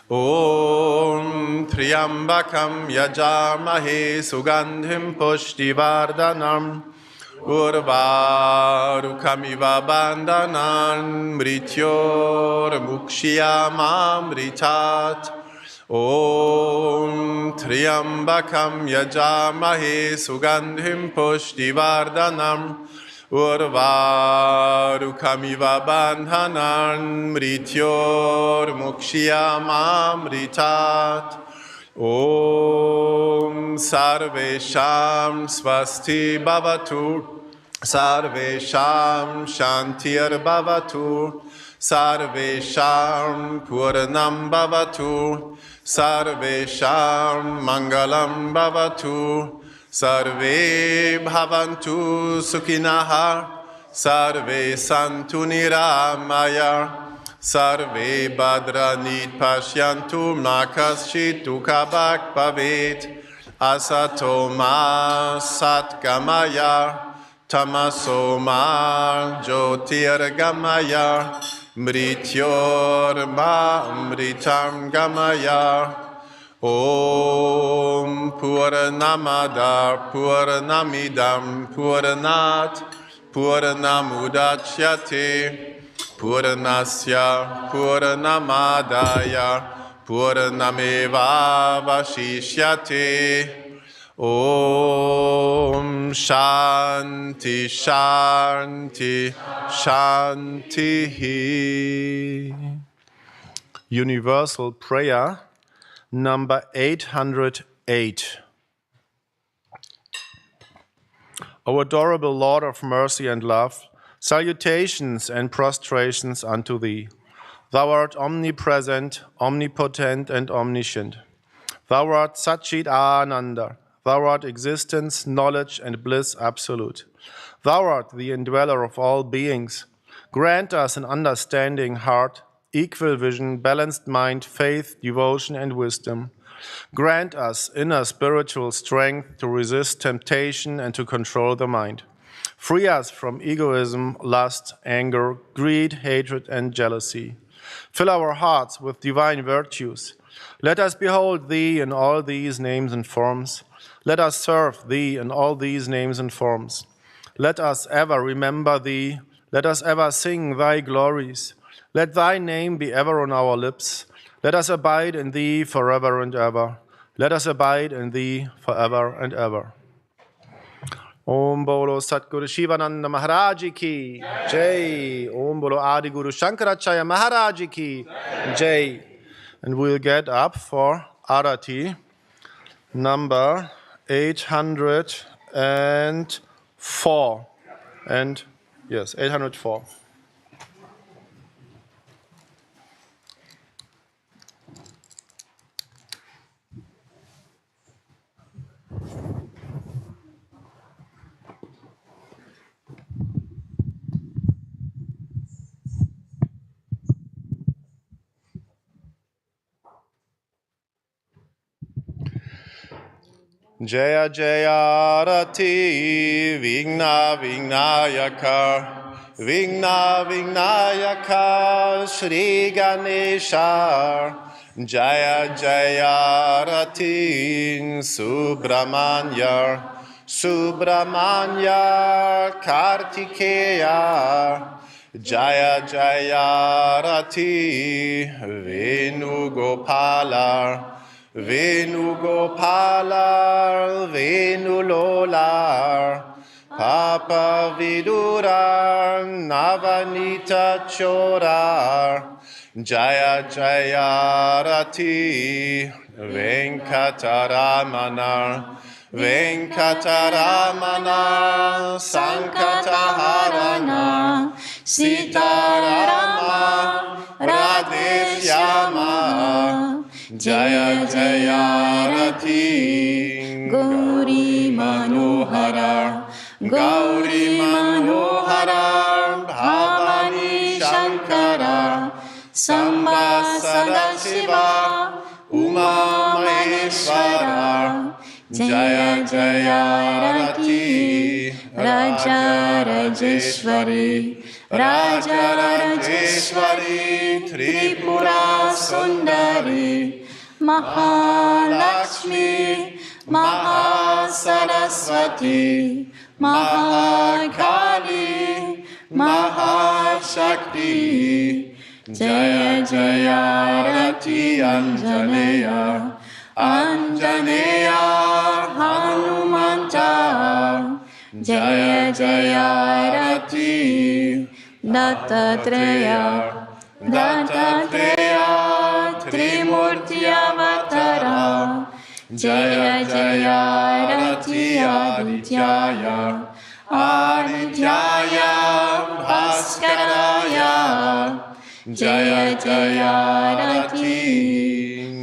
Om Triambakam Yajamahe Sugandhim Pushtivardhanam Urvarukamiva Bandhanan Mrityor Mukshiyamamritat. Om Triambakam Yajamahe Sugandhim Pushtivardhanam Urvarukamiva Bandhanan Mrityor Mukshiyamamritat. Om Sarvesham Swasti Bhavatu Sarvesham Shantir Bhavatu Sarvesham Purnam Bhavatu Sarvesham Mangalam Bhavatu Sarve Bhavantu Sukhinaha Sarve Santu Niramaya Sarve Badranit Pashyantu Makaschit Dukhabak Bhavet Asatoma Satgamaya Tamasoma Jyotirgamaya Mrityorma Mritam Gamaya. Om Purnamada Purnamidam Purnat Purnamudachyate Purnasya Purnamadaya Purnameva Vashishyate. Om Shanti Shanti Shanti. Universal prayer number 808. O adorable Lord of mercy and love, salutations and prostrations unto thee. Thou art omnipresent, omnipotent, and omniscient. Thou art Satchit Ananda. Thou art existence, knowledge, and bliss absolute. Thou art the indweller of all beings. Grant us an understanding heart, equal vision, balanced mind, faith, devotion, and wisdom. Grant us inner spiritual strength to resist temptation and to control the mind. Free us from egoism, lust, anger, greed, hatred, and jealousy. Fill our hearts with divine virtues. Let us behold Thee in all these names and forms. Let us serve Thee in all these names and forms. Let us ever remember Thee. Let us ever sing Thy glories. Let Thy name be ever on our lips. Let us abide in Thee forever and ever. Let us abide in Thee forever and ever. Om Bolo Satguru Shivananda Maharaji ki Jai. Om Bolo Adi Guru Shankaracharya Maharaji ki Jai. And we'll get up for Arati, number 804. And yes, 804. Jaya Jaya Rati Vigna Vignayaka Vigna Vignayaka Shri Ganesha Jaya Jaya Rati Subramanya Subramanya Kartikeya Jaya Jaya Rati Venugopala Venugopalar, Venulolar, Papa Vidurar, Navanita Chorar, Jaya Jaya Rati, Venkataramana, Venkataramana, Sankataharana, Sitarama, Radeshyama, Jaya Jaya Rati, Gauri Manohara, Gauri Manohara, Bhavani Shankara, Samba Sadashiva, Uma Maheshwara, Jaya Jaya Rati, Raja Rajeshwari, Raja Rajeshwari, Tripura Sundari, Mahalakshmi, Mahasaraswati, Mahakali, Mahashakti, Jaya Jaya Rati Anjaneya, Anjaneya Hanumanta, Jaya Jaya Rati Dattatreya, Dattatreya Trimurti Avatara, Jaya Jaya Rati Adityaya, Adityaya Bhaskaraya, Jaya Jaya Rati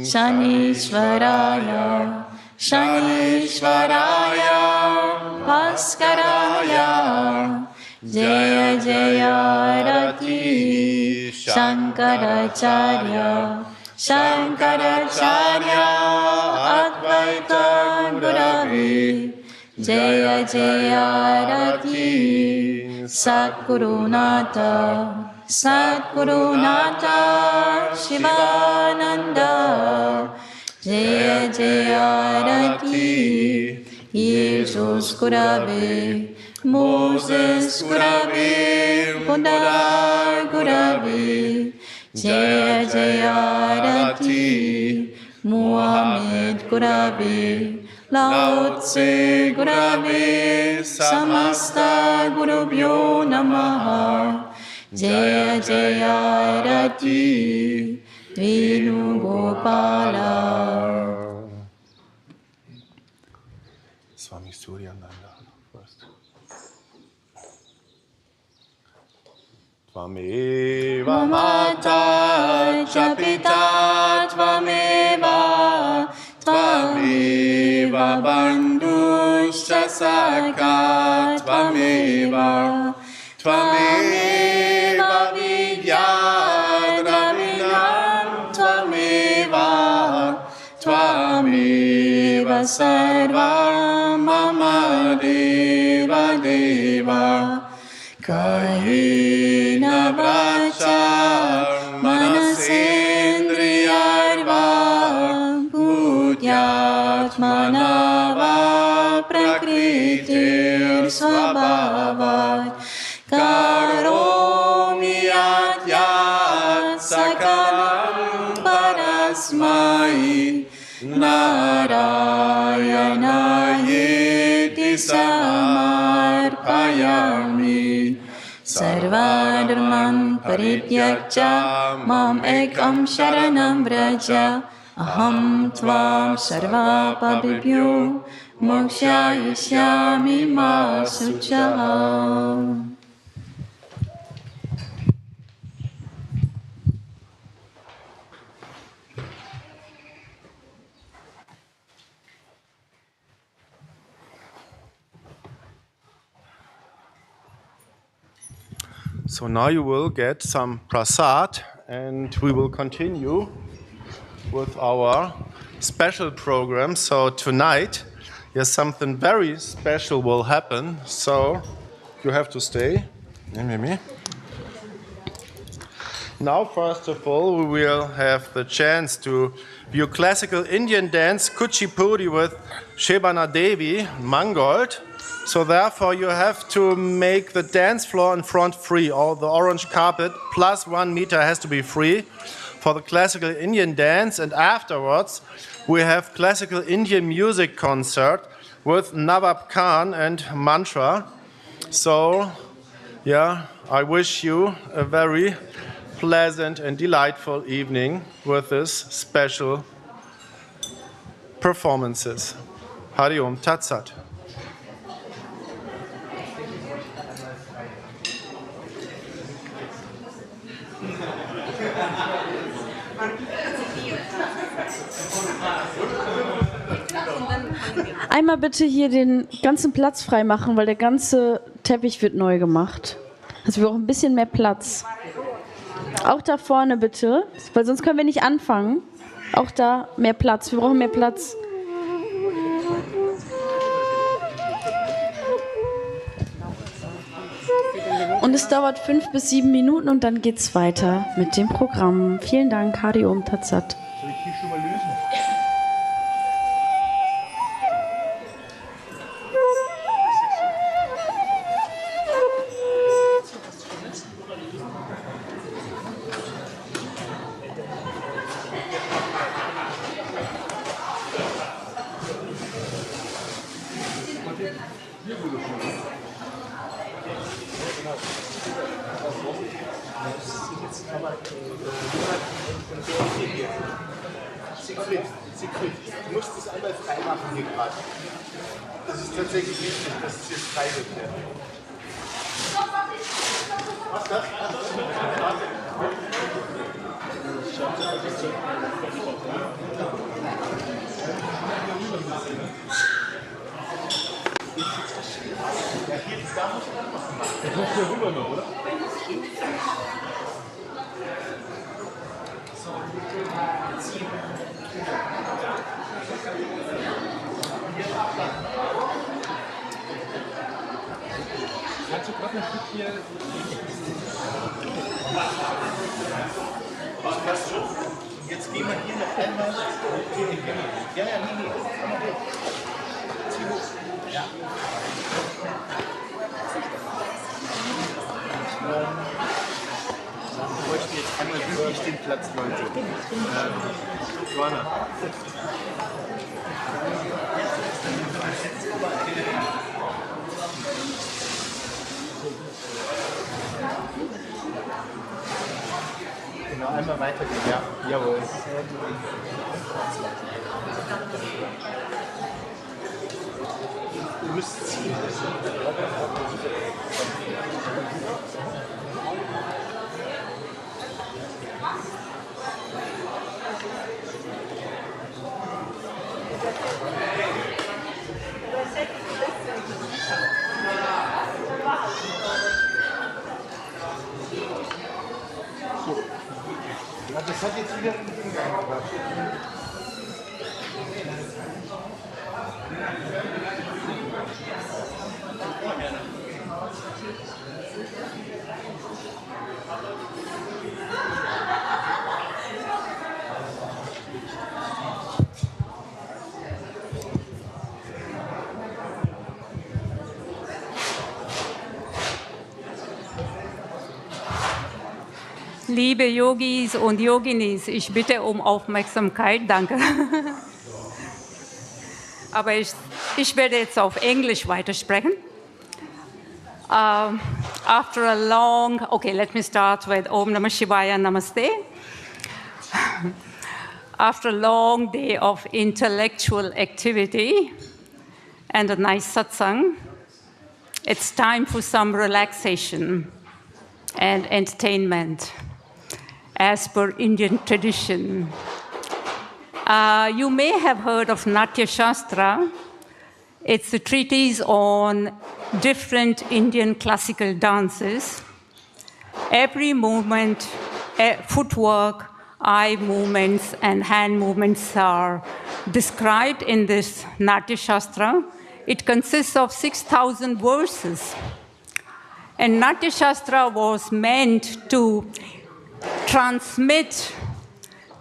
Shanishwaraya, Shanishwaraya Bhaskaraya, Jaya Jaya Rati Shankaracharya, Shankaracharya Advaita Gurave, Jaya Jaya Rati Satgurunatha, Satgurunatha Shivananda, Jaya Jaya Rati Jesus Gurave, Moses Gurave, Buddha Gurave, Jaya Jaya Rati Muhammad Gurave, Lao Tse Gurave, Samasta Gurubhyo Namaha, Jaya Jaya Rati Venugopala. Swami Suryananda first. Tvameva Mata cha Pita Tvameva Tvameva Bandhuscha Sakha Tvameva Tvameva Vidya Dravinam Tvameva Tvameva Sarva Mama Deva Deva Kahena Vacha Manasendriyarva Buddhyatmana Va Prakritir Svabhavat Karomi Yat Sakalam Parasmai Narayanayeeti Samarpayami Sarvadharman Parityajya Mam Ekam Sharanam Vraja Aham Tvam Sarvapabhibhyo Mokshayishyami Ma Suchaha. So now you will get some prasad and we will continue with our special program. So tonight, yes, something very special will happen. So you have to stay. Now, first of all, we will have the chance to view classical Indian dance Kuchipudi with Shebana Devi, Mangold. So therefore you have to make the dance floor in front free. All the orange carpet plus 1 meter has to be free for the classical Indian dance. And afterwards we have classical Indian music concert with Nawab Khan and Mantra. So yeah, I wish you a very pleasant and delightful evening with this special performances. Hari Om Tat Sat. Einmal bitte hier den ganzen Platz frei machen, weil der ganze Teppich wird neu gemacht. Also wir brauchen ein bisschen mehr Platz. Auch da vorne bitte, weil sonst können wir nicht anfangen. Auch da mehr Platz, wir brauchen mehr Platz. Und es dauert 5 bis 7 Minuten und dann geht's weiter mit dem Programm. Vielen Dank, Hari Om Tat Sat. Soll ich die schon mal lösen? Siegfried, du musst es einmal frei machen hier gerade. Das ist tatsächlich wichtig, dass es jetzt frei wird. Was das? Das muss hier rüber noch, oder? Kannst du gerade ein Stück hier... Passt schon. Jetzt gehen wir hier noch einmal. Ja, nee. Zieh hoch. Ja. Ich bräuchte jetzt einmal wirklich den Platz, Leute. Joanna. Genau, einmal weitergehen, ja. Jawohl. Ihr müsst ziehen. Das hat jetzt wieder Liebe Yogis und Yoginis, ich bitte um Aufmerksamkeit, danke. Aber ich werde jetzt auf Englisch weitersprechen. After a long, okay, let me start with Om Namah Shivaya Namaste. After a long day of intellectual activity and a nice satsang, it's time for some relaxation and entertainment, as per Indian tradition. You may have heard of Natya Shastra. It's a treatise on different Indian classical dances. Every movement, footwork, eye movements, and hand movements are described in this Natya Shastra. It consists of 6,000 verses. And Natya Shastra was meant to transmit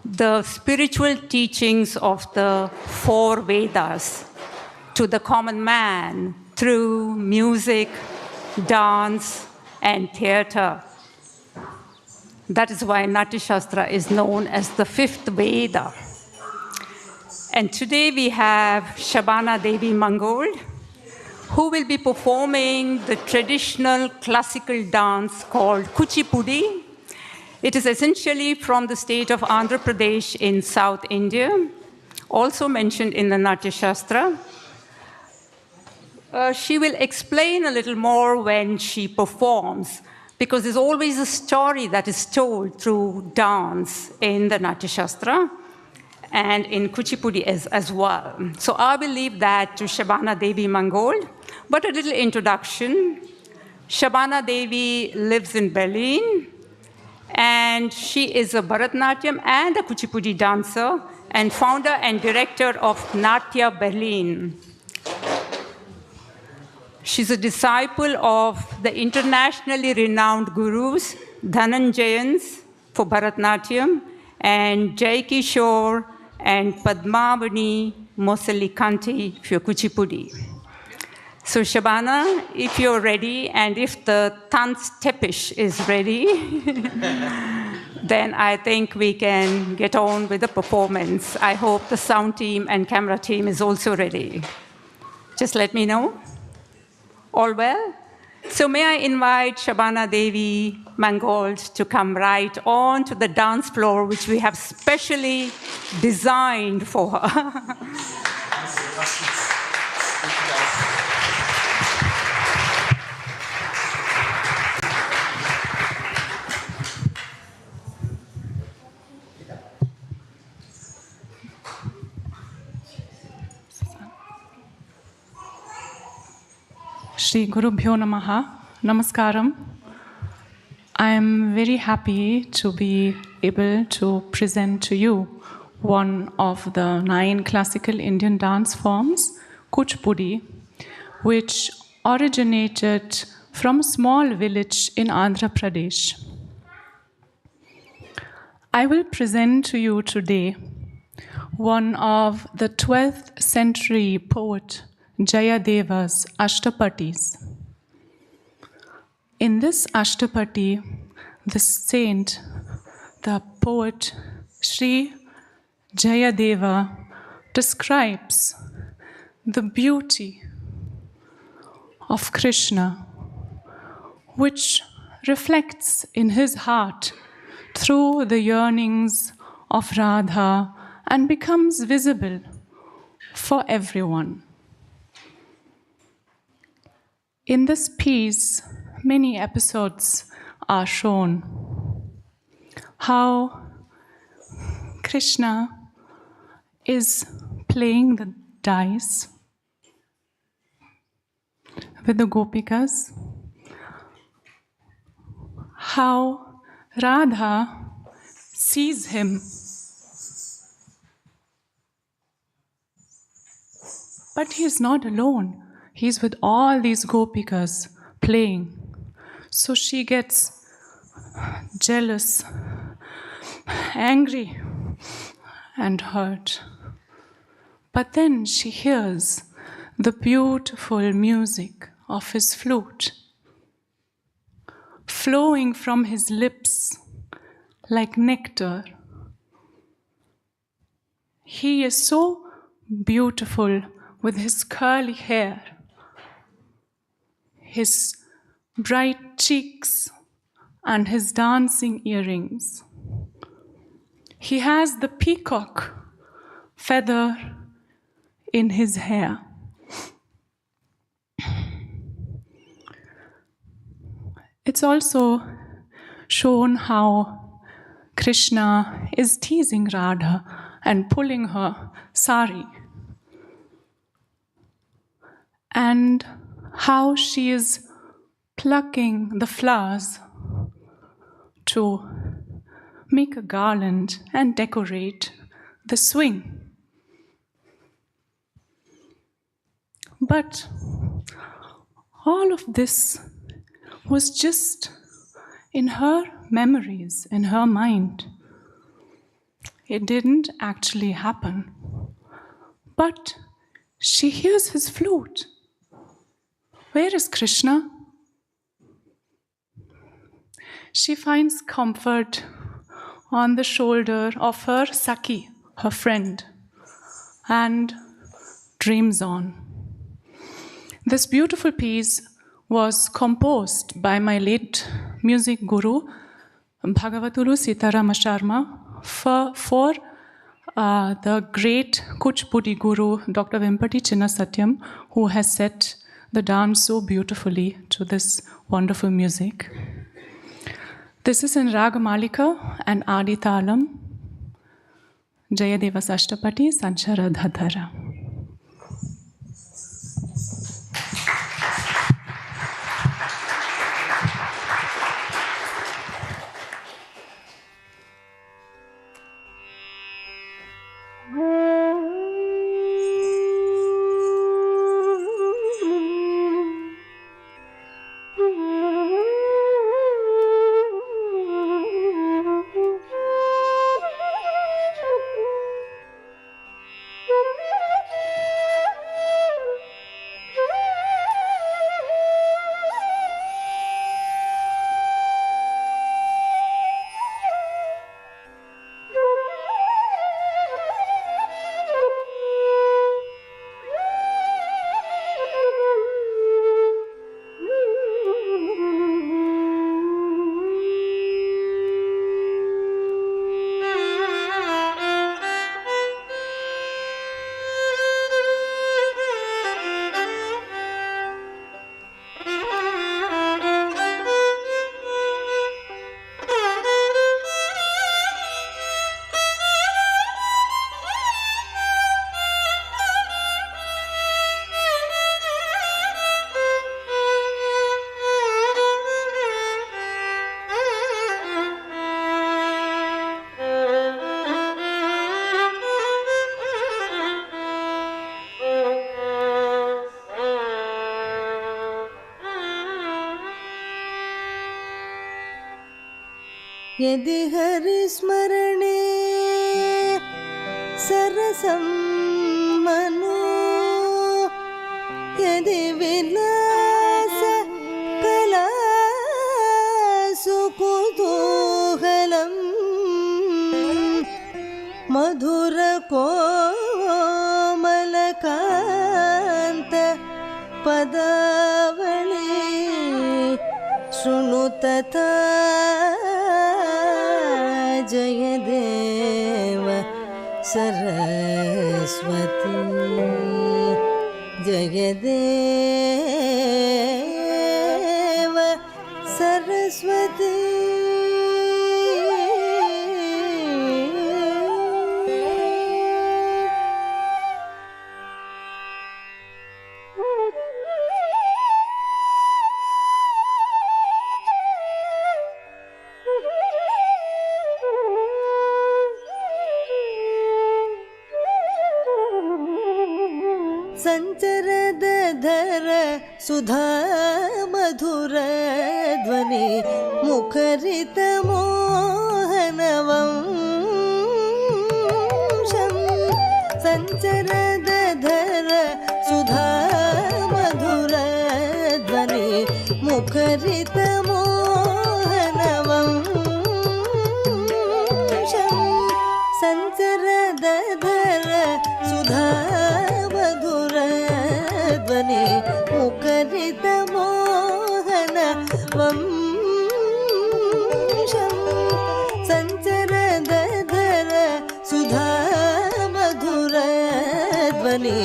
the spiritual teachings of the four Vedas to the common man through music, dance, and theater. That is why Natya Shastra is known as the fifth Veda. And today we have Shabana Devi Mangold, who will be performing the traditional classical dance called Kuchipudi. It is essentially from the state of Andhra Pradesh in South India, also mentioned in the Natya Shastra. She will explain a little more when she performs, because there's always a story that is told through dance in the Natya Shastra and in Kuchipudi as well. So I will leave that to Shabana Devi Mangold. But a little introduction. Shabana Devi lives in Berlin, and she is a Bharatanatyam and a Kuchipudi dancer, and founder and director of Natya Berlin. She's a disciple of the internationally renowned gurus Dhananjayans for Bharatanatyam and Jai Kishore and Padmavani Mosalikanti for Kuchipudi. So Shabana, if you're ready, and if the Tanz tepish is ready, then I think we can get on with the performance. I hope the sound team and camera team is also ready. Just let me know. All well? So may I invite Shabana Devi Mangold to come right on to the dance floor, which we have specially designed for her. Shri Gurubhyo Namaha, Namaskaram. I am very happy to be able to present to you one of the 9 classical Indian dance forms, Kuchipudi, which originated from a small village in Andhra Pradesh. I will present to you today one of the 12th century poet Jayadeva's Ashtapatis. In this Ashtapati, the saint, the poet Sri Jayadeva describes the beauty of Krishna, which reflects in his heart through the yearnings of Radha and becomes visible for everyone. In this piece, many episodes are shown. How Krishna is playing the dice with the gopikas. How Radha sees him, but he is not alone. He is with all these gopikas playing. So she gets jealous, angry, and hurt. But then she hears the beautiful music of his flute flowing from his lips like nectar. He is so beautiful with his curly hair, his bright cheeks, and his dancing earrings. He has the peacock feather in his hair. It's also shown how Krishna is teasing Radha and pulling her sari, and how she is plucking the flowers to make a garland and decorate the swing. But all of this was just in her memories, in her mind. It didn't actually happen. But she hears his flute. Where is Krishna? She finds comfort on the shoulder of her Sakhi, her friend, and dreams on. This beautiful piece was composed by my late music guru, Bhagavatulu Sitarama Sharma, for the great Kuchipudi guru, Dr. Vempati Chinnasatyam, who has set the dance so beautifully to this wonderful music. This is in Ragamalika and Adi Talam, Jayadeva Sashtapati, Sancharadhadhara. यदि हरिस्मरणे सरसं मनो यदि विलास कलासु कुतूहलं मधुर कोमलकान्त पदावली शृणु तथा जय देव सरस्वती जय देव सरस्वती सुधा मधुरध्वनि मुखरितमोहनवंशं सञ्चरदधर सुधा मधुरध्वनि मुखरितमोहनवंशं सञ्चरदधर सुधा मधुरध्वनि मुखरितमोहनवंशं सञ्चरदधर सुधा मधुरध्वनि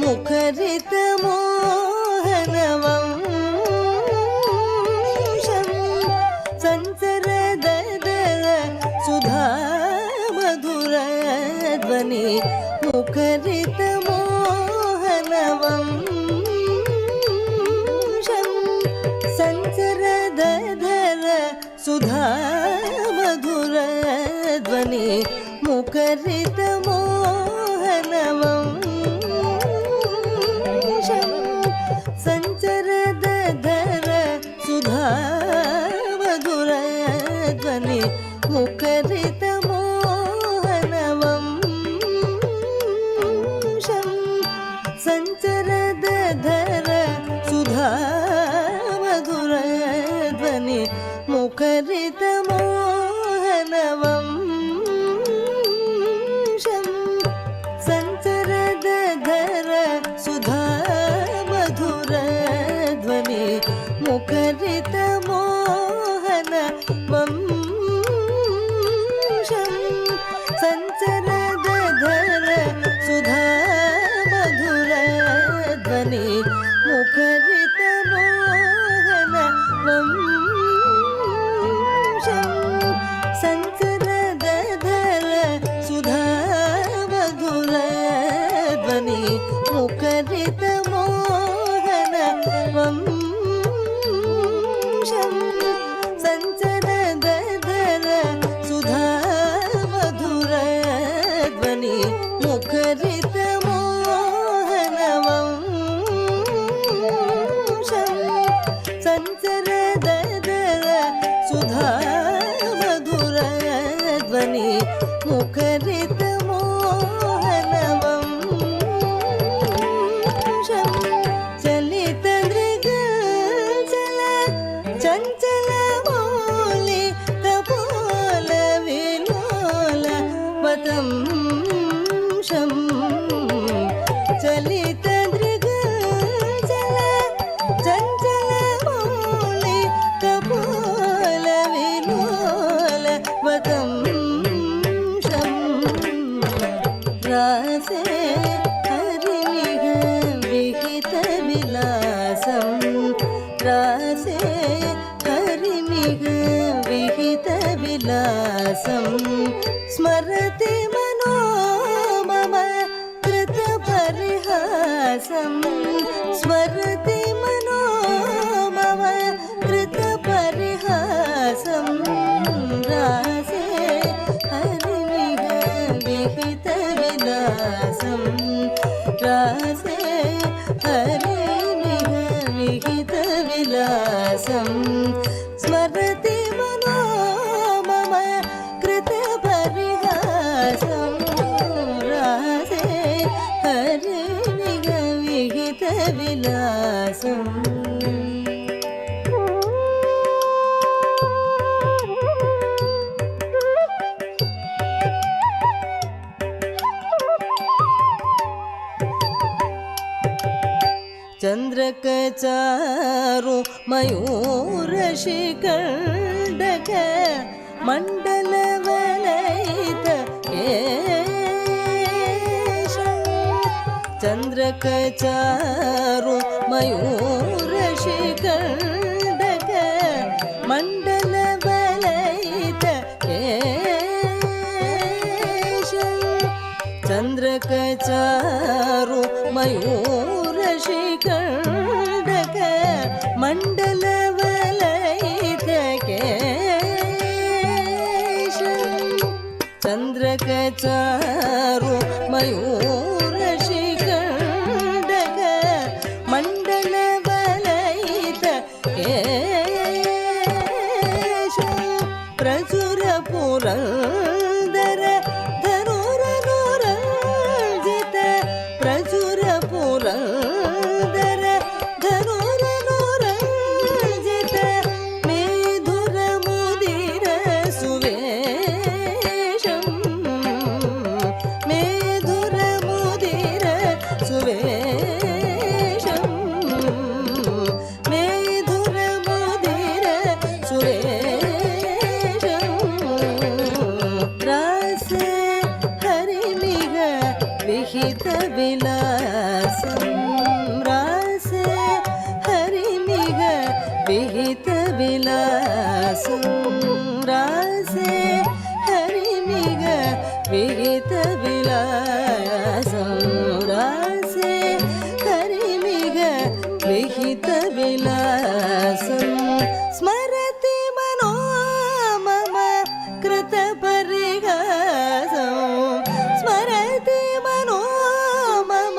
मुखरितमोहनवंशं सञ्चरदधर सुधा मधुरध्वनि मुखरितमोहनवंशं सञ्चरदधर सुधा मधुरध्वनि मुखरितमोहनवंशं सञ्चरदधर सुधा मधुरध्वनि मुखरितमोहनवंशं सञ्चरदधर सुधा मधुरध्वनि मुखरितमोहनवंशं सञ्चरदधर सुधा मधुरध्वनि मुखरितमोहनवंशं सञ्चरदधर सुधा मधुरध्वनि मुखरितमोहनवंशं सञ्चरदधर सुधा मधुरध्वनि मुखरितमोहनवंशं सञ्चरदधर सुधा मधुरध्वनि मुखरितमोहनवंशं सञ्चरदधर सुधा मधुरध्वनि मुखरितमोहनवंशं चलितदृगचल चञ्चलमौलि कपोलविलोल वतंशं चलितदृगचल चञ्चलमौलि कपोलविलोल वतंशं रासे हरिमिह विहितविलासं रासे हरिमिह विहितविलासं स्मरति मनो मम कृतपरिहासं स्मरति मनो मम कृतपरिहासं रासे हरिमिह विहितविलासं रासे हरिमिह विहितविलासं स्मरति मनो मम कृतपरिहासं रासे हरिमिह विहितविलासम् चन्द्रकचारु मयूरशिखण्डक मण्डलवलयित केशं चन्द्रकचारु मयूरशिखण्डक मण्डलवलयित केशं चन्द्रकचारु मयूरशिखण्डक मण्डलवलयित केशं चन्द्रकचारु मयूरशिखण्डक मण्डलवलयित धनुरनुरञ्जित प्रचुरपुरन्दर धनुरनुरञ्जित मेधुरमुदिर सुवेशं मेधुरमुदिर सुवेशं मेधुरमुदिर सुवेशं रासे हरिमिग विहितविलासं रासे हरिमिग विहितविलासं रासे हरिमिग विहितविलासं रासे हरिमिग विहितविलासं स्मरति मनो मम कृतपरिहासं स्मरति मनो मम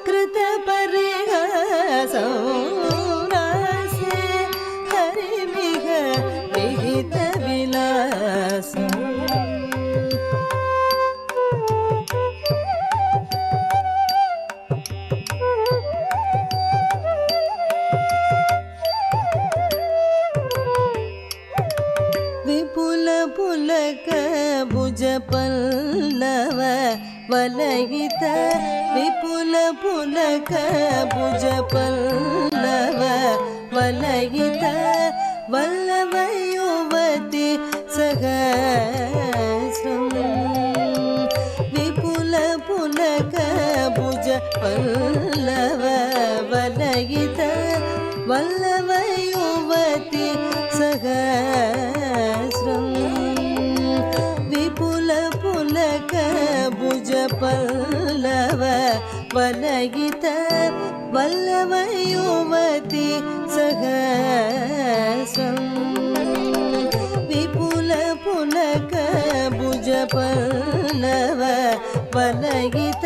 कृतपरिहासं रासे हरिमिग विहितविलासम् विपुल पुलक भुज पल्लव वलयित विपुल पुलक भुज पल्लव वलयित वल्लभ युवति सहस्रं विपुल पुलक भुज पल्लव वलयित वल्लभ युवति सहस्रं विपुल पुलक भुज पल्लव वलयित वल्लभ युवति सहस्रं विपुल पुलक भुज पल्लव वलयित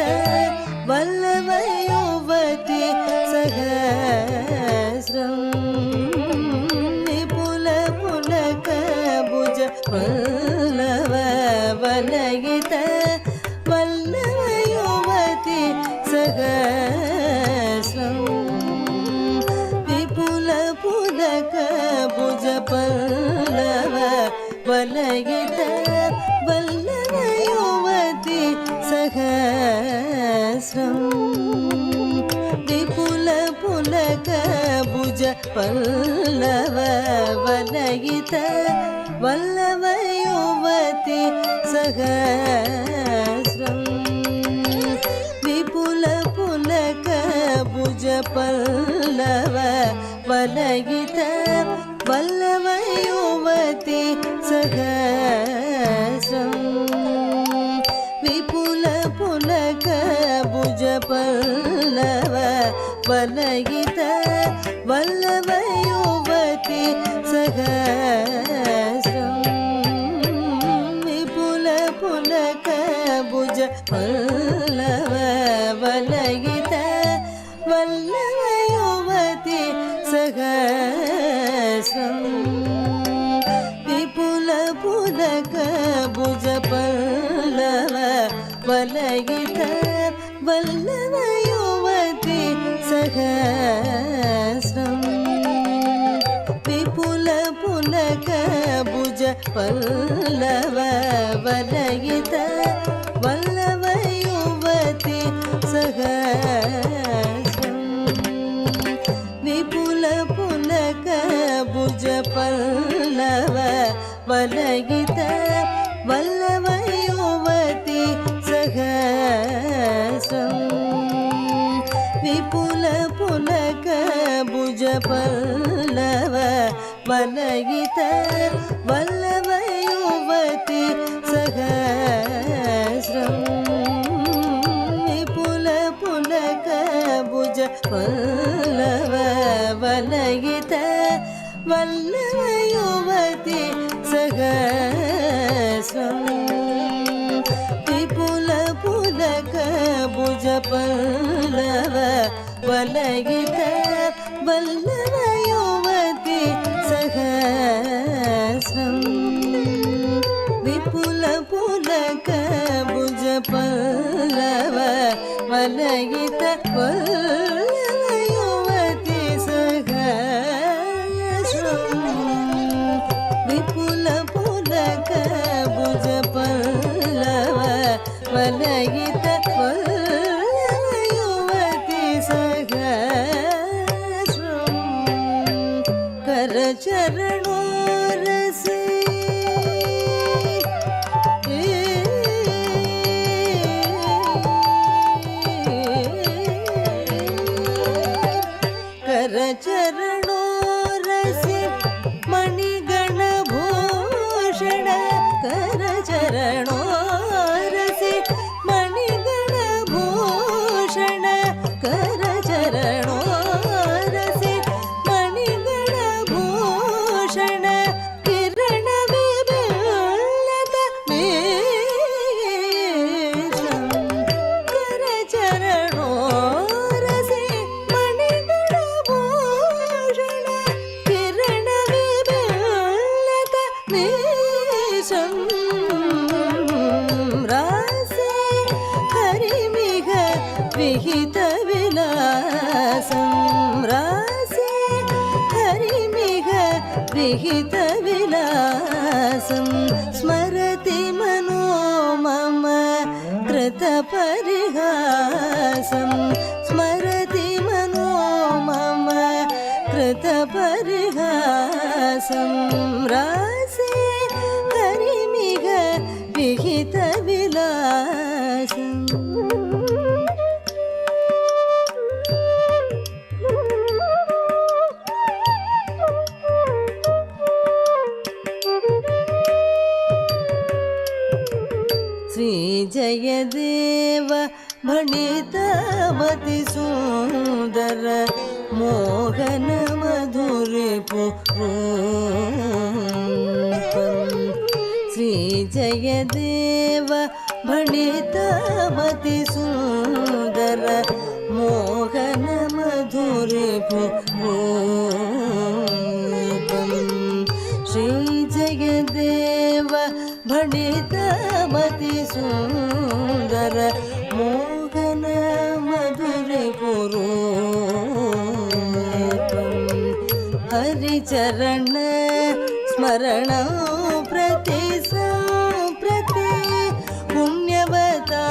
वल्लभ युवति सहस्रं विपुल पुलक भुज पल्लव वलयित वल्लभ युवति सहस्रं विपुल पुलक भुज पल्लव वलयित वल्लभ युवति सहस्रं विपुल पुलक भुज पल्लव वलयित वल्लभ युवति सहस्रं विपुल पुलक भुज पल्लव वलयित वल्लभ युवति सहस्रं विपुल पुलक भुज पल्लव वलयित वल्लभ युवति सहस्रं विपुल पुलक भुज पल्लव वलयित वल्लभ युवति सहस्रं विपुल पुलक भुज पल्लव वलयित वल्लभ युवति सहस्रं विपुल पुलक भुज पल्लव वलयित वल्लभ युवति सहस्रं विपुल पुलक भुज पल्लव वलयित वल्लभ युवति सहस्रं विपुल पुलक भुज पल्लव वलयित वल्लभ युवति सहस्रं विपुल पुलक भुज पल्लव वलयित वल्लभ युवति सहस्रं विपुल पुलक भुज पल्लव वलयित वल्लभ युवति सहस्रं विपुल पुलक भुज पल्लव वलयित पल्लव युवति सहस्रम् विपुल पुलक भुज पल्लव वलयित पल्लव युवति सहस्रम् करचरणो रसे करचरणो रसे मणिगण भूषण करचरणो रसे मणिगण भूषण करचरणो रसे मणिगण भूषण किरण विबलत मेषं करचरणो रसे मणिगण भूषण किरण विबलत मेषं रासे हरिमिह विहित विलासं रासे हरिमिह विहित विलासं स्मरति मनो मम कृत परिहासं स्मरति मनो मम कृत परिहासं रासे हरिमिह विहित विलासम् श्री जयदेव भणितमति सुन्दर मोहन मधुरिपु श्री जयदेव भणितमति सुन्दर मोहन मधुरिपु श्री जयदेव भणितमति सुन्दर मोहन मधुरिपु हरिचरण स्मरण प्रति सम्प्रति पुण्यवता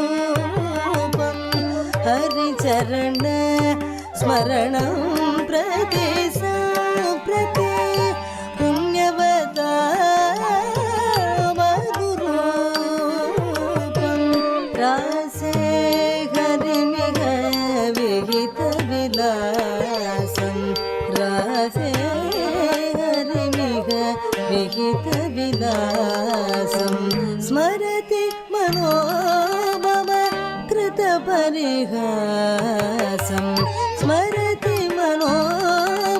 मनुरूपं हरिचरण स्मरण प्रति सम्प्रति पुण्यवता मनुरूपं रासे हरिमिह विहित विलासं रासे हरिमिह विहित विलासं स्मरति मनो मम कृत परिहासं स्मरति मनो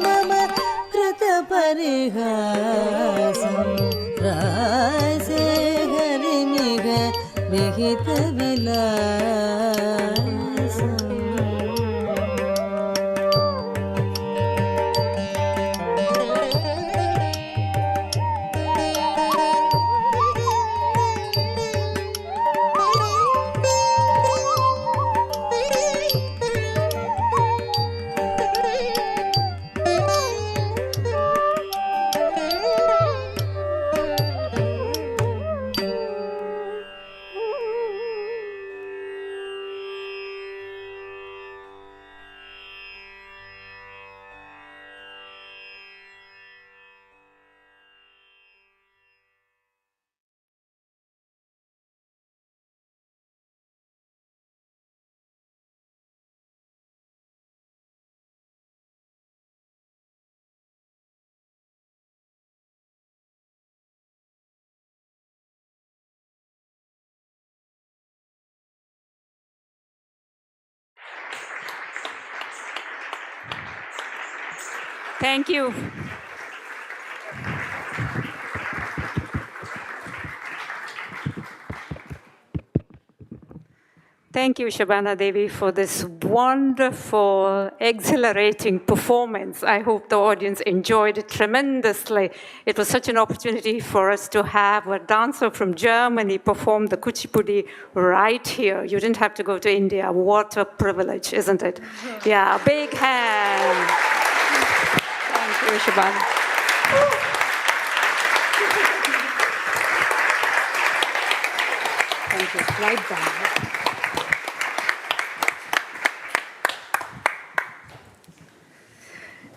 मम कृत परिहासं रासे हरिमिह विहित विलासम् Thank you. Thank you, Shabana Devi, for this wonderful, exhilarating performance. I hope the audience enjoyed it tremendously. It was such an opportunity for us to have a dancer from Germany perform the Kuchipudi right here. You didn't have to go to India. What a privilege, isn't it? Yeah, big hand. Thank you, Shabana. Thank you. Right down.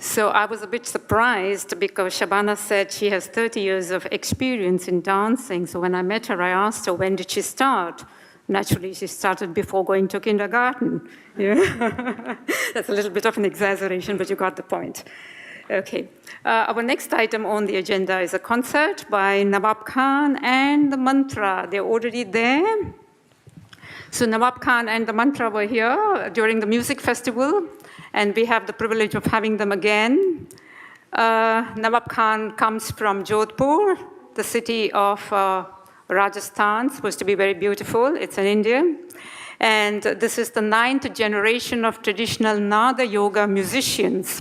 So I was a bit surprised because Shabana said she has 30 years of experience in dancing. So when I met her, I asked her, when did she start? Naturally, she started before going to kindergarten. Yeah. That's a little bit of an exaggeration, but you got the point. Okay. Our next item on the agenda is a concert by Nawab Khan and the Mantra. They're already there. So Nawab Khan and the Mantra were here during the music festival, and we have the privilege of having them again. Nawab Khan comes from Jodhpur, the city of Rajasthan, supposed to be very beautiful. It's in India. And this is the 9th generation of traditional Nada Yoga musicians.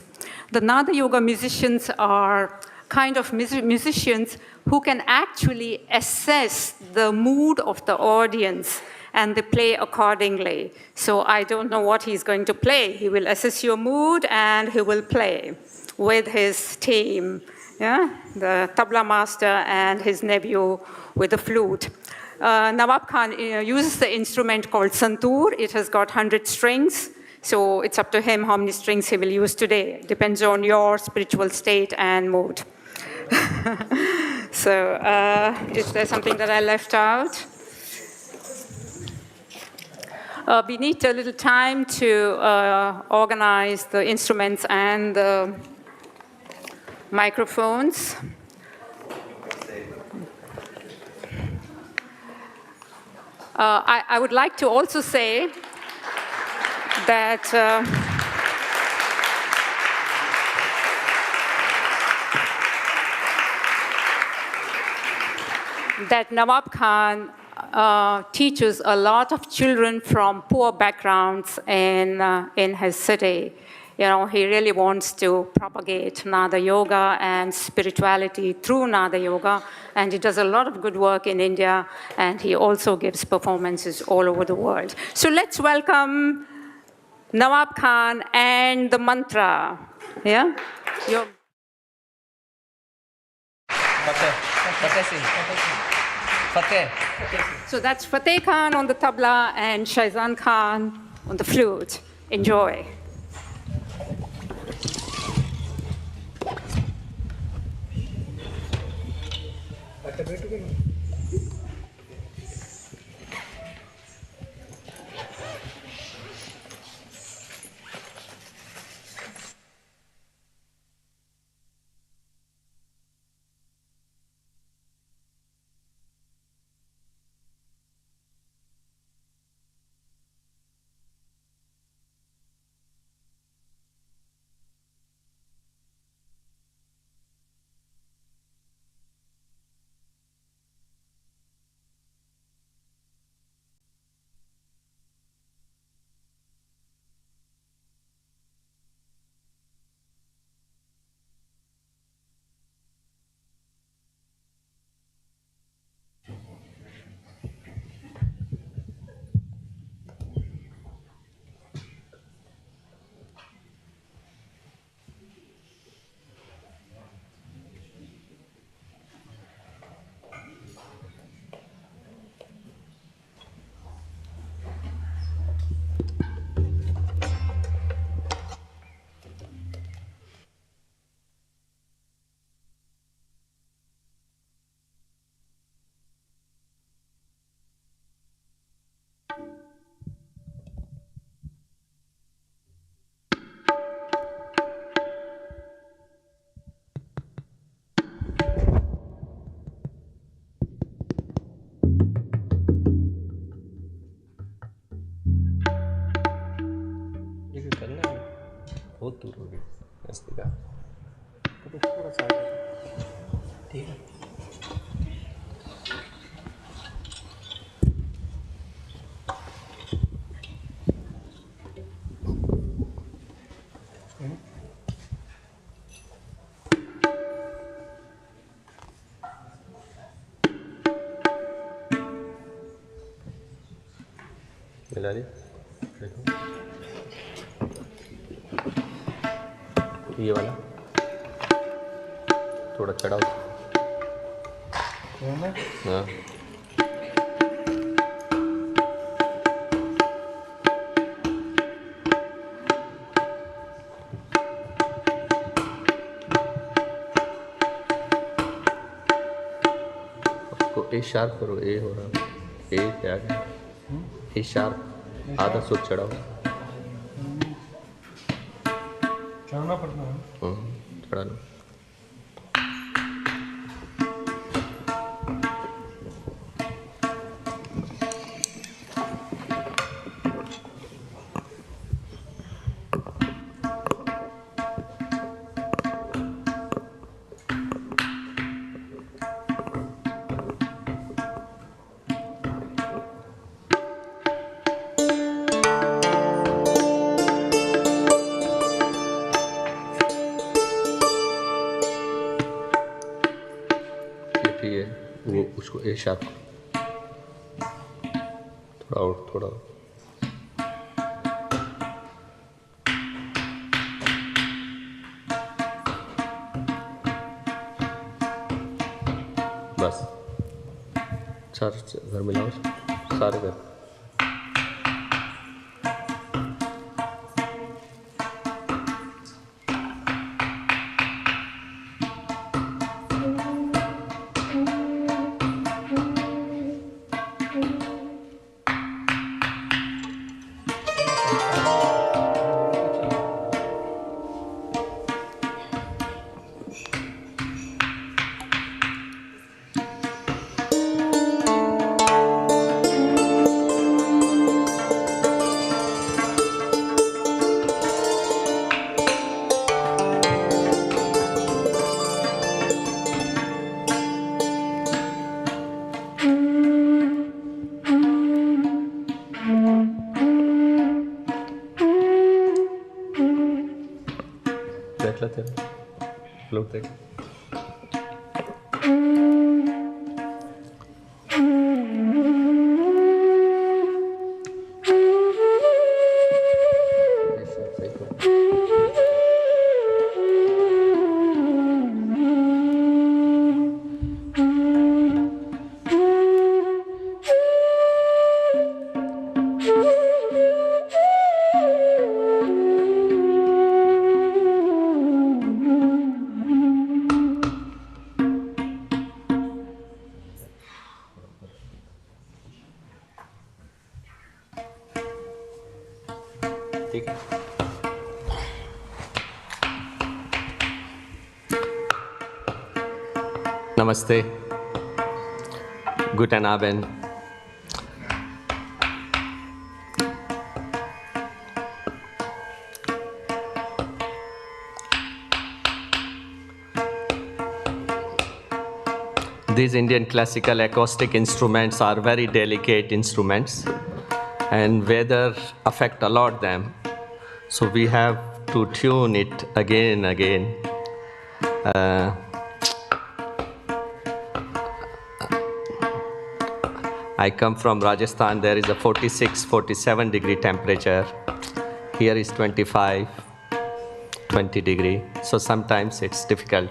The Nada Yoga musicians are kind of musicians who can actually assess the mood of the audience, and they play accordingly. So I don't know what he's going to play. He will assess your mood and he will play with his team, yeah? The tabla master and his nephew with the flute. Nawab Khan uses the instrument called santoor. It has got 100 strings. So it's up to him how many strings he will use today. Depends on your spiritual state and mood. So is there something that I left out? We need a little time to organize the instruments and the microphones. I would like to also say that that Nawab Khan teaches a lot of children from poor backgrounds in his city. You know, he really wants to propagate Nada Yoga and spirituality through Nada Yoga, and he does a lot of good work in India, and he also gives performances all over the world. So let's welcome Nawab Khan and the Mantra. Yeah? So that's Fateh Khan on the tabla and Shaizan Khan on the flute. Enjoy. बहुत दूर हो गई रास्ते का तो थोड़ा सा ठीक है मिला रही देखो ये वाला थोड़ा चढ़ाओ हाँ ए शार्प करो ए हो रहा ए क्या है ए शार्प आधा सुर चढ़ाओ चढ़ना पड़ता है चढ़ा लो वो उसको ए शार्प थोड़ा और थोड़ा और बस चार घर मिलाओ सारे घर फ्लूट देख Namaste. Guten Abend. These Indian classical acoustic instruments are very delicate instruments, and weather affect a lot them. So we have to tune it again and again. I come from Rajasthan. There is a 46-47 degree temperature. Here is 25, 20 degree. So sometimes it's difficult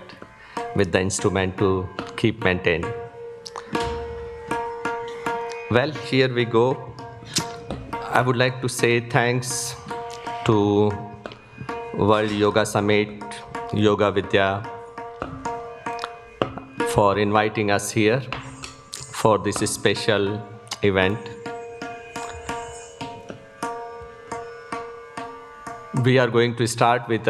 with the instrument to keep maintaining. Well, here we go. I would like to say thanks to World Yoga Summit, Yoga Vidya, for inviting us here for this special event. We are going to start with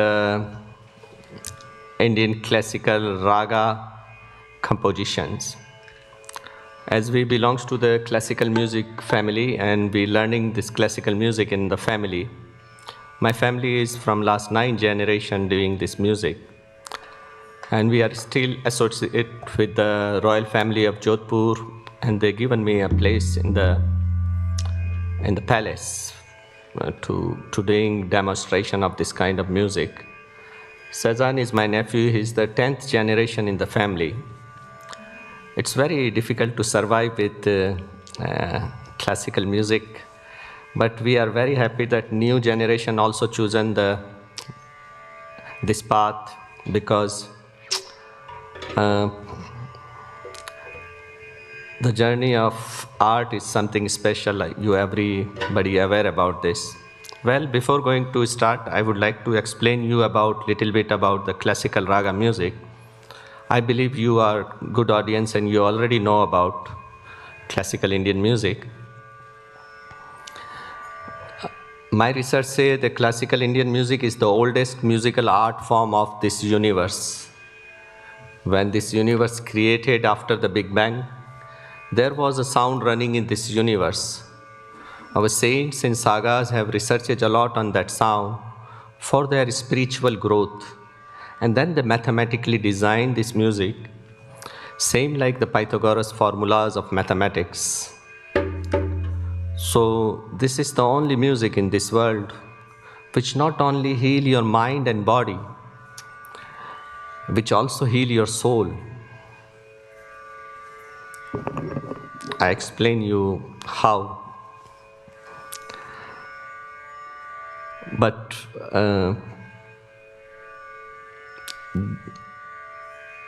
Indian classical raga compositions. As we belong to the classical music family and we learning this classical music in the family, my family is from last 9 generations doing this music. And we are still associated with the royal family of Jodhpur, and they given me a place in the palace to doing demonstration of this kind of music. Sazan is my nephew. He's the 10th generation in the family. It's very difficult to survive with classical music But we are very happy that new generation also chosen this path, because the journey of art is something special. Like you, everybody aware about this. Well, before going to start, I would like to explain you little bit about the classical raga music. I believe you are good audience and you already know about classical Indian music. My research says that classical Indian music is the oldest musical art form of this universe. When this universe created after the Big Bang, there was a sound running in this universe. Our saints and sagas have researched a lot on that sound for their spiritual growth. And then they mathematically designed this music, same like the Pythagoras formulas of mathematics. So this is the only music in this world which not only heal your mind and body, which also heal your soul. I explain you how. But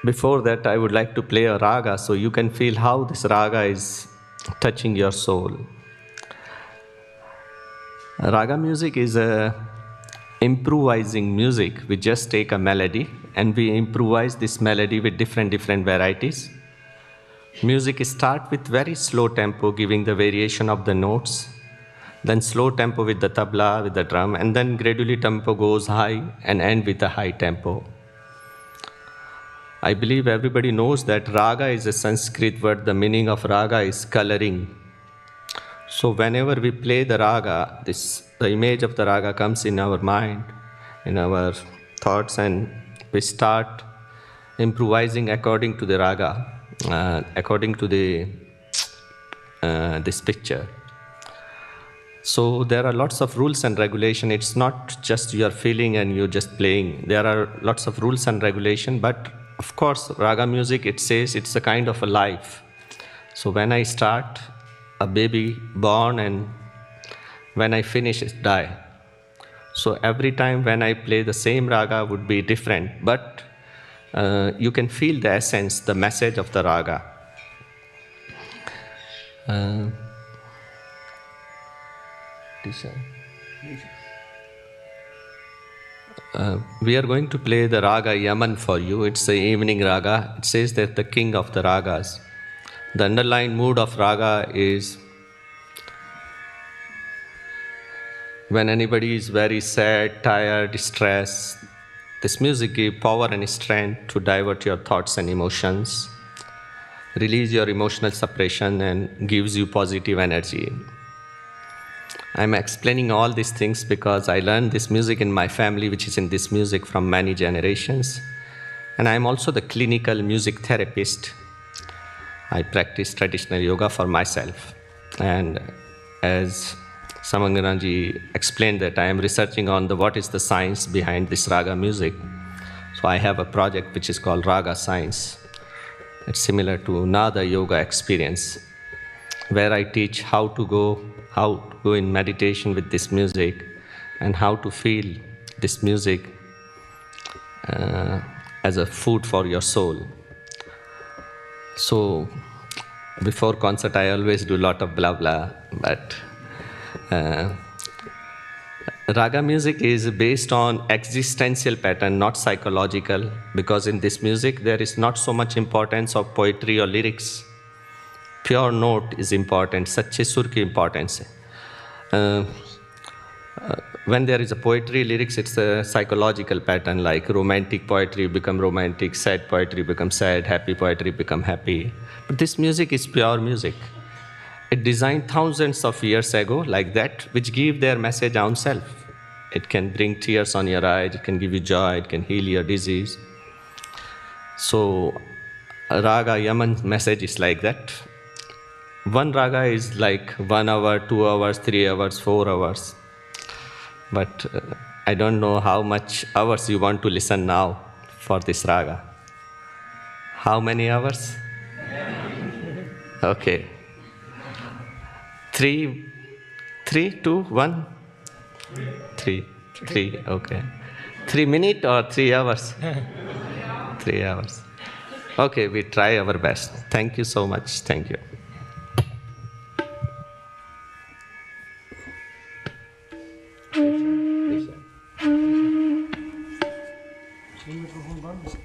before that, I would like to play a raga so you can feel how this raga is touching your soul. Raga music is a improvising music. We just take a melody and we improvise this melody with different varieties. Music starts with very slow tempo, giving the variation of the notes, then slow tempo with the tabla, with the drum, and then gradually tempo goes high and end with a high tempo. I believe everybody knows that raga is a Sanskrit word. The meaning of raga is coloring. So whenever we play the raga, the image of the raga comes in our mind, in our thoughts, and we start improvising according to the raga, according to this picture. So there are lots of rules and regulation. It's not just you are feeling and you're just playing. There are lots of rules and regulation, but of course, raga music, it says it's a kind of a life. So when I start, a baby born, and when I finish, it die. So every time when I play the same raga would be different, but you can feel the essence, the message of the raga. We are going to play the raga Yaman for you. It's the evening raga. It says that the king of the ragas. The underlying mood of raga is when anybody is very sad, tired, stressed, this music gives power and strength to divert your thoughts and emotions, release your emotional suppression, and gives you positive energy. I'm explaining all these things because I learned this music in my family, which is in this music from many generations. And I'm also the clinical music therapist. I practice traditional yoga for myself. And as Samanganaji explained that I am researching on what is the science behind this raga music. So I have a project which is called Raga Science. It's similar to Nada Yoga experience, where I teach how to go in meditation with this music and how to feel this music as a food for your soul. So before concert, I always do a lot of blah blah, but raga music is based on existential pattern, not psychological, because in this music there is not so much importance of poetry or lyrics. Pure note is important, sache sur ki importance. When there is a poetry, lyrics, it's a psychological pattern, like romantic poetry become romantic, sad poetry become sad, happy poetry become happy. But this music is pure music. It designed thousands of years ago like that, which give their message on self. It can bring tears on your eyes, it can give you joy, it can heal your disease. So Raga Yaman message is like that. One raga is like 1 hour, 2 hours, 3 hours, 4 hours. But I don't know how much hours you want to listen now for this raga. How many hours? Okay. Three 3, 2, 1? 3. 3, okay. 3 minutes or 3 hours? 3 hours. Okay, we try our best. Thank you so much. Thank you. Mikrofon band ist.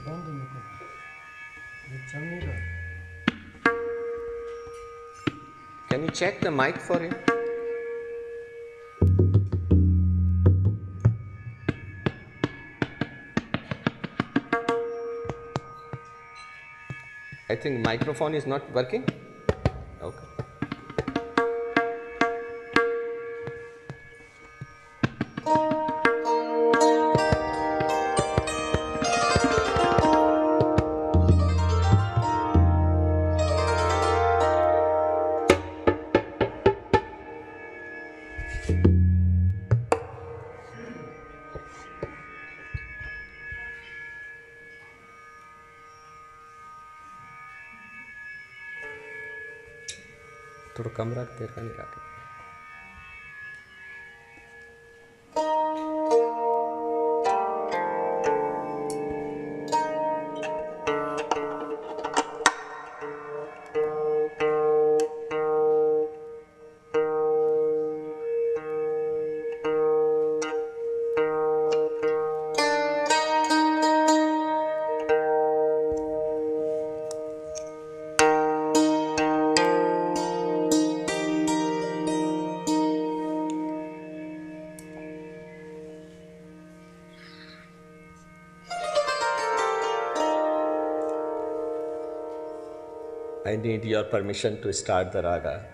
Band im Mikrofon. Jetzt haben wir da. Can you check the mic for him? I think microphone is not working. Okay. थोड़ा कम रख देर का नहीं रख I need your permission to start the raga.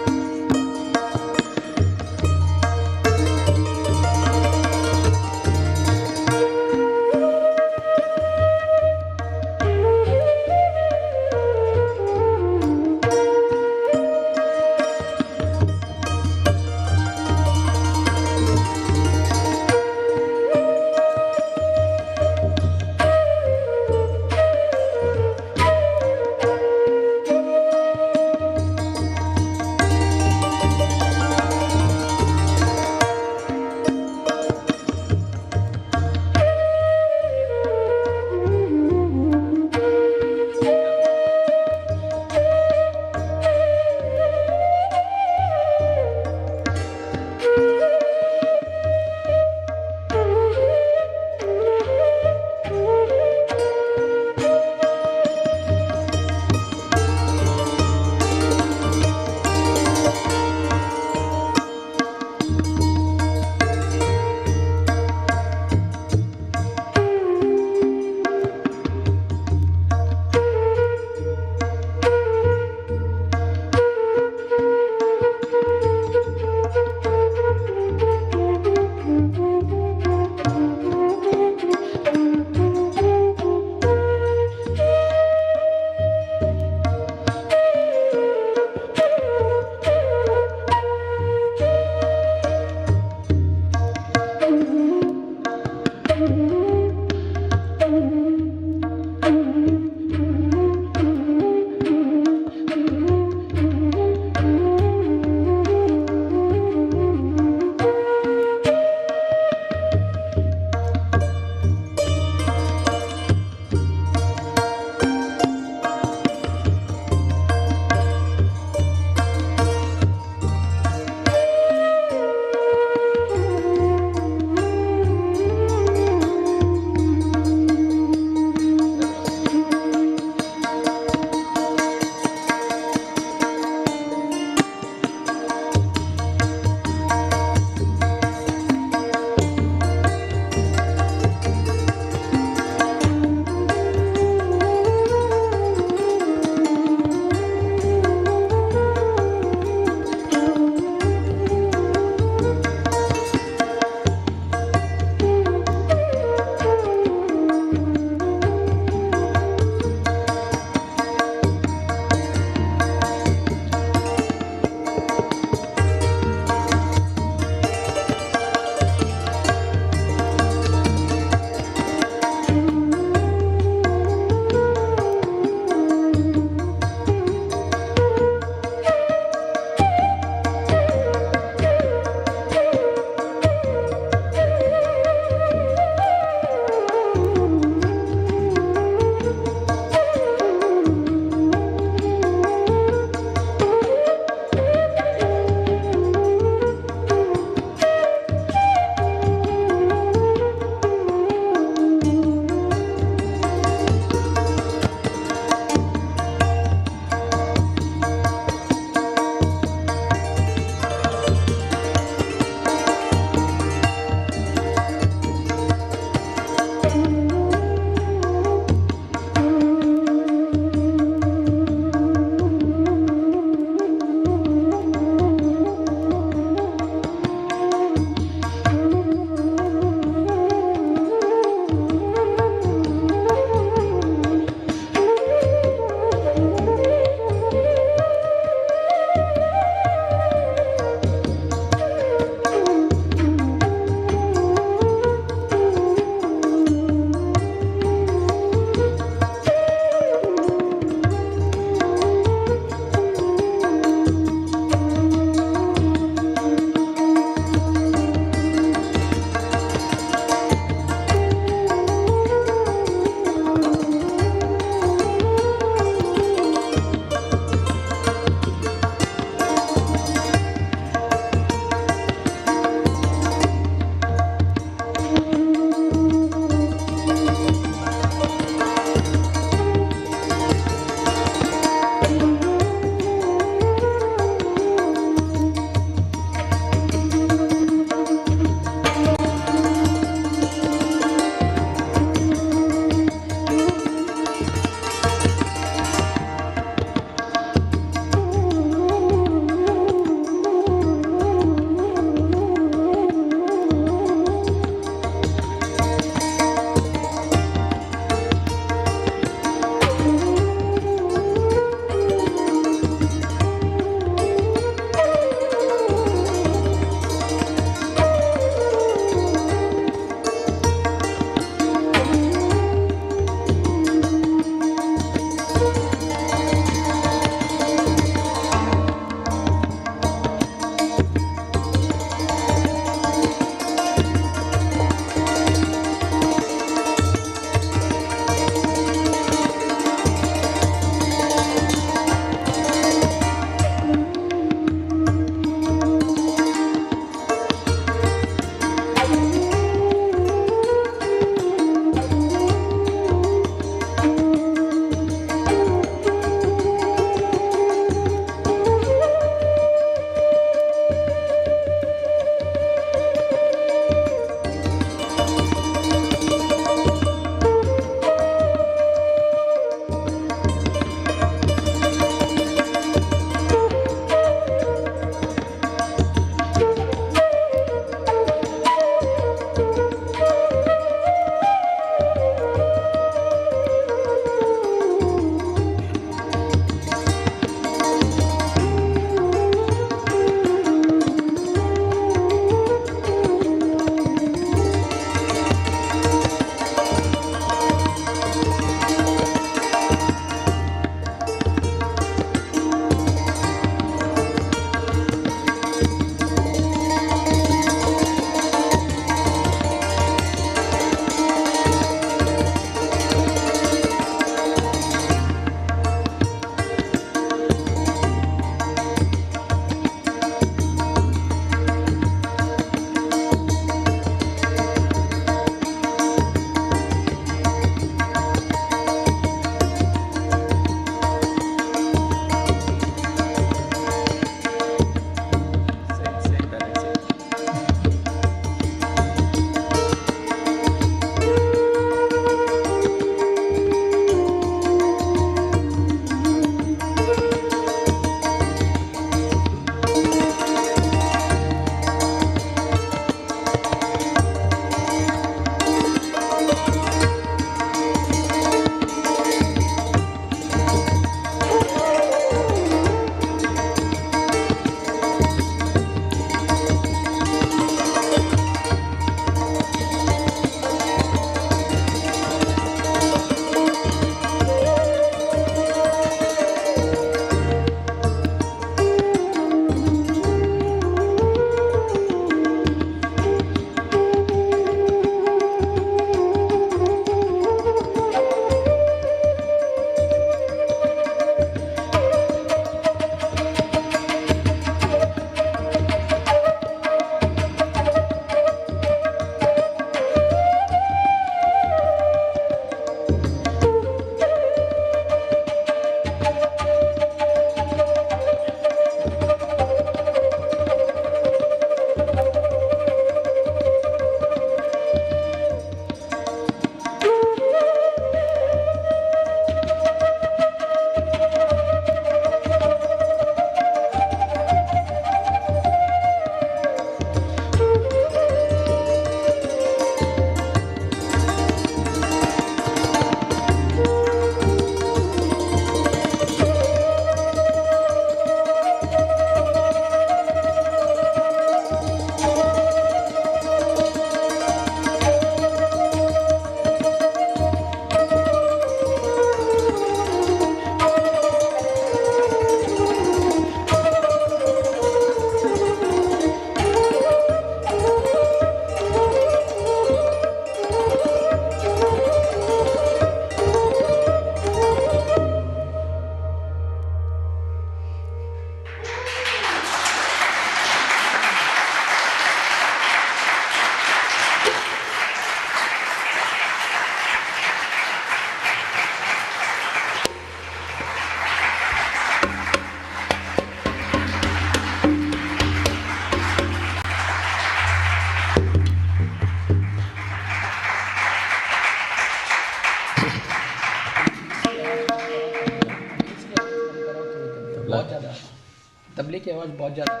तबले की आवाज़ बहुत ज़्यादा है.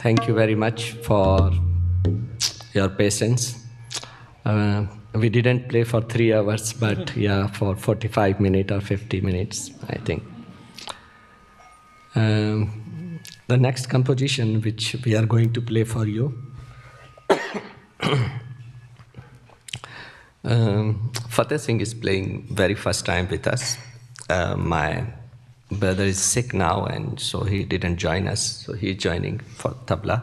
Thank you very much for your patience. We didn't play for 3 hours, but yeah, for 45 minutes or 50 minutes, I think. The next composition which we are going to play for you, Fateh Singh is playing very first time with us. My brother is sick now, and so he didn't join us, so he's joining for tabla.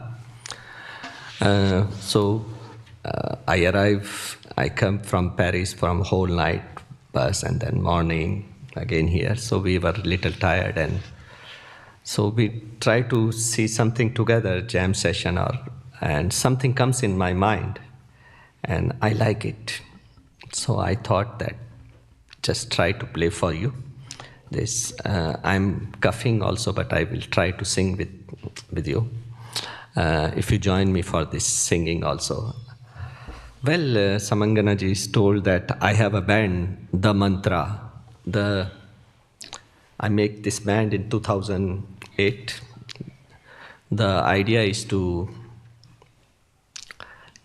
I come from Paris from whole night bus and then morning again here, so we were a little tired, and so we try to see something together, jam session, and something comes in my mind and I like it. So I thought that just try to play for you. This I'm coughing also, but I will try to sing with you. If you join me for this singing also. Well, Samanganaji is told that I have a band, The Mantra. I make this band in 2008. The idea is to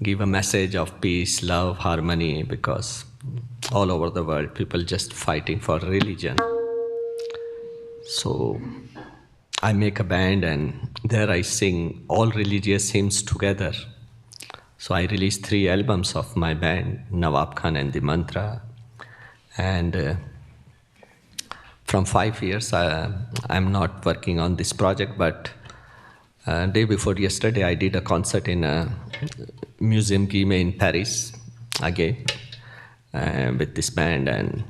give a message of peace, love, harmony, because all over the world people just fighting for religion. So I make a band and there I sing all religious hymns together. So I released 3 albums of my band, Nawab Khan and the Mantra. And from 5 years, I'm not working on this project, but day before yesterday, I did a concert in a Museum Guimet in Paris, again, with this band. And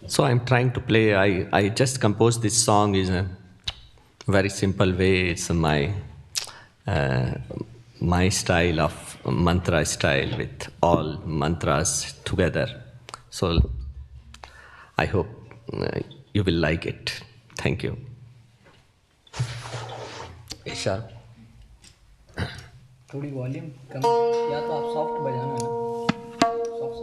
so I'm trying to play. I just composed this song in a very simple way. It's my style of mantra style with all mantras together. So I hope you will like it. Thank you. Isha, थोड़ी volume कम, या तो आप soft बजाना ना, soft.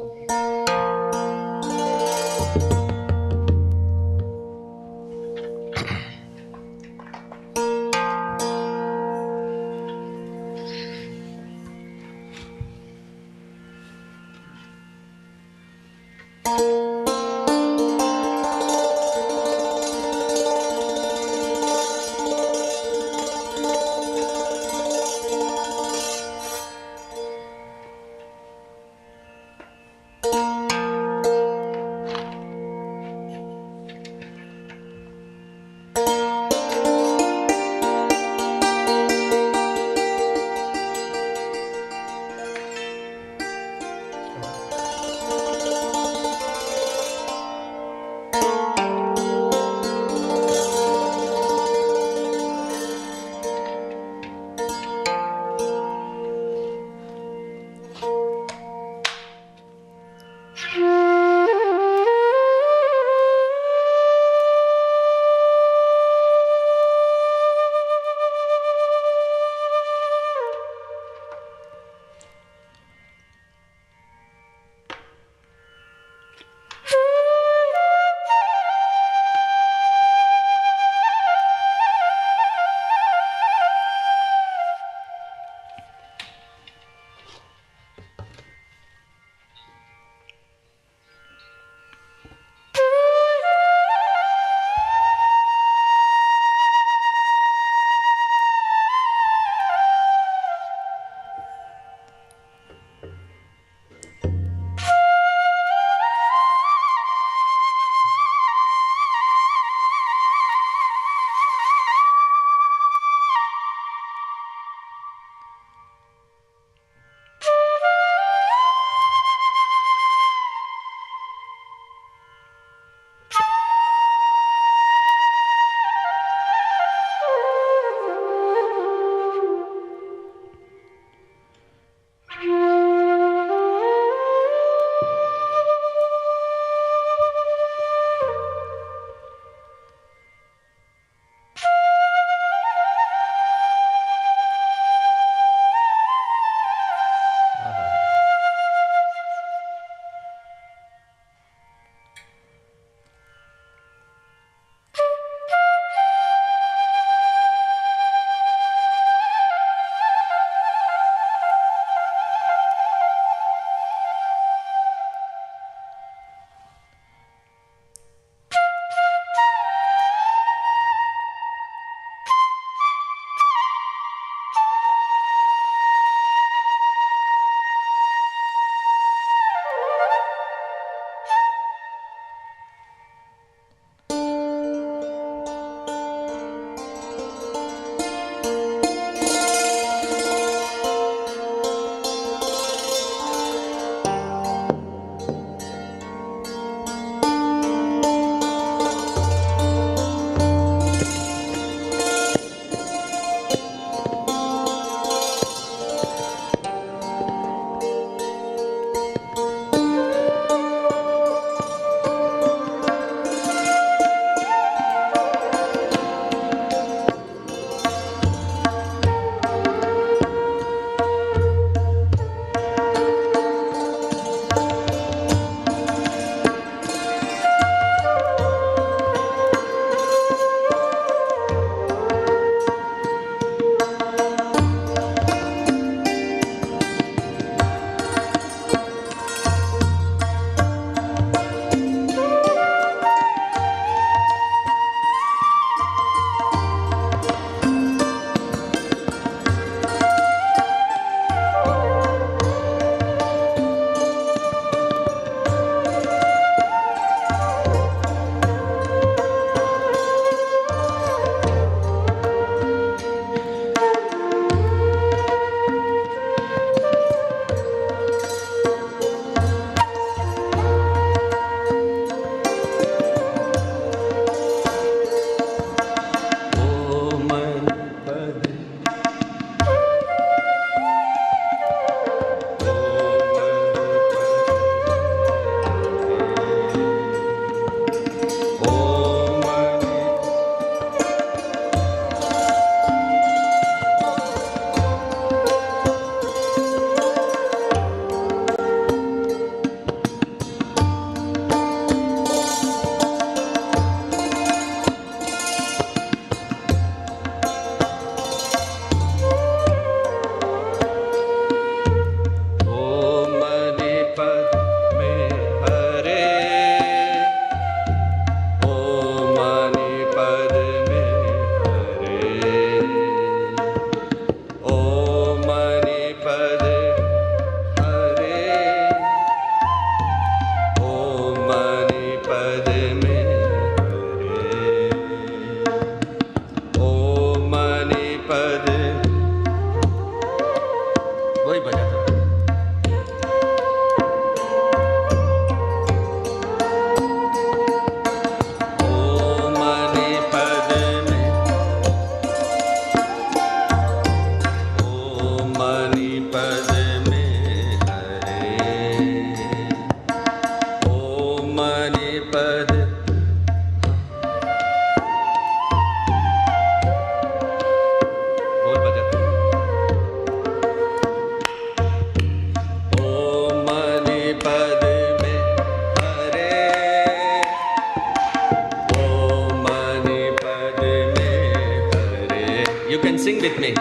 Sing with me.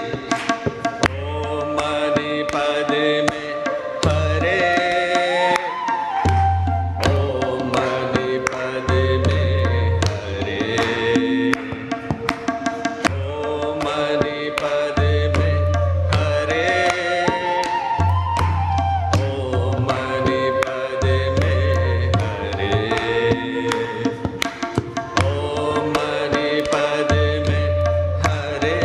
Om Mani Padme Hare. Om Mani Padme Hare. Om Mani Padme Hare. Om Mani Padme Hare. Om Mani Padme Hare.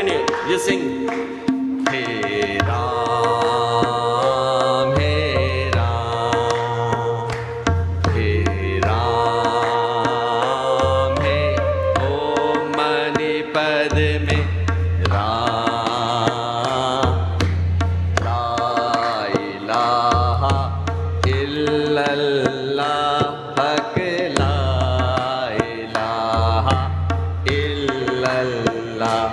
continue. You sing. Hey Ram, Hey Ram, Hey Ram, Hey Om Mani Padme Ram, La ilaha illallah, Hak la ilaha illallah.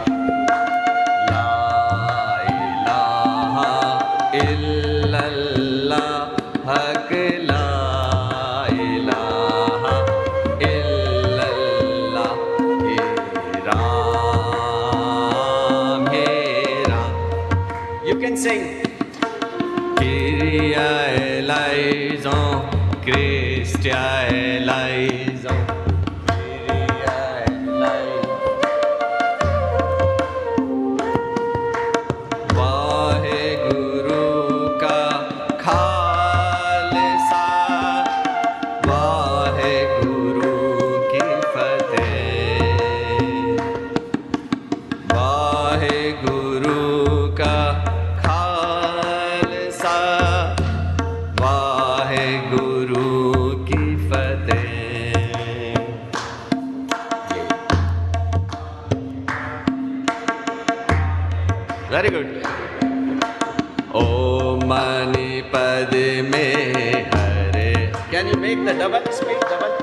Sing. Kyrie eleison, Christia eleison, Kyrie eleison. Vaheguru ka khalsa, Vaheguru ki fateh, Vaheguru ka very good. Om Mani Padme Hare. Can you make the double? Speak double.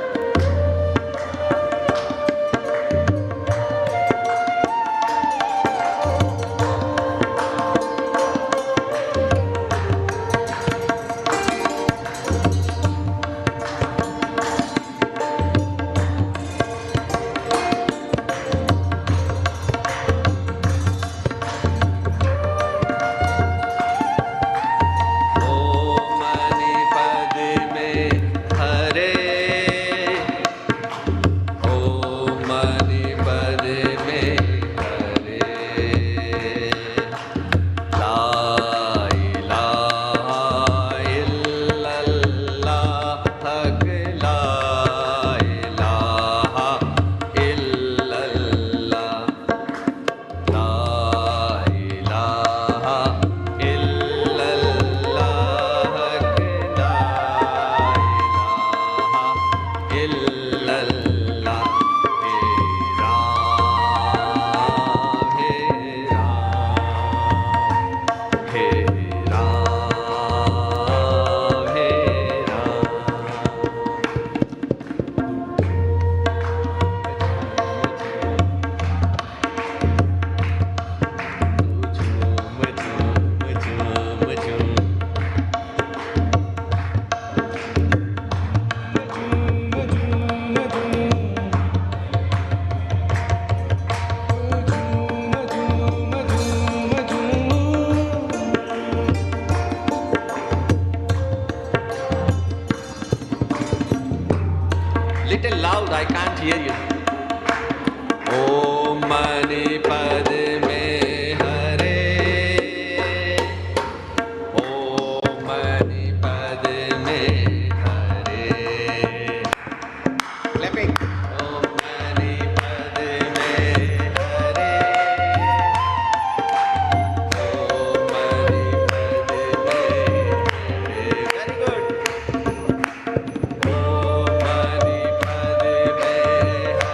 Little loud, I can't hear you. Om Mani Padme Hare. Om Mani Padme Hare. Clapping. Om Mani Padme Hare. Om Mani Padme Hare. Very good. Om Mani Padme Hare.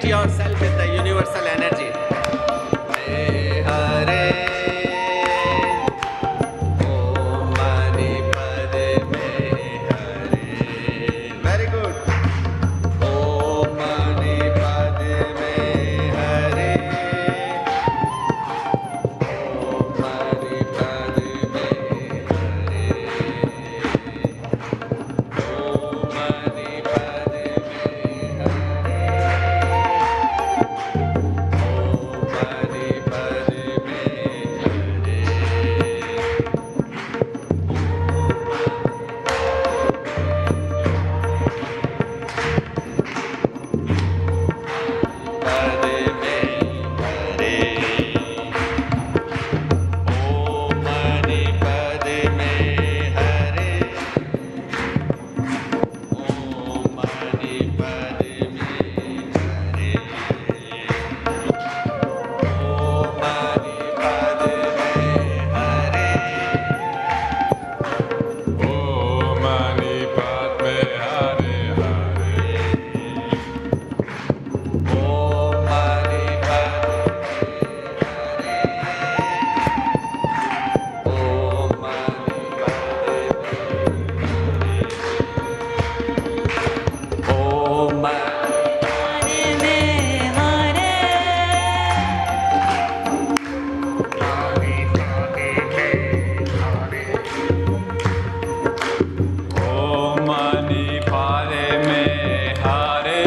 yourself with the universal energy. Hare Om Mani Padme Hare. Very good. Om Mani Padme Hare. Om Mani Padme Hare.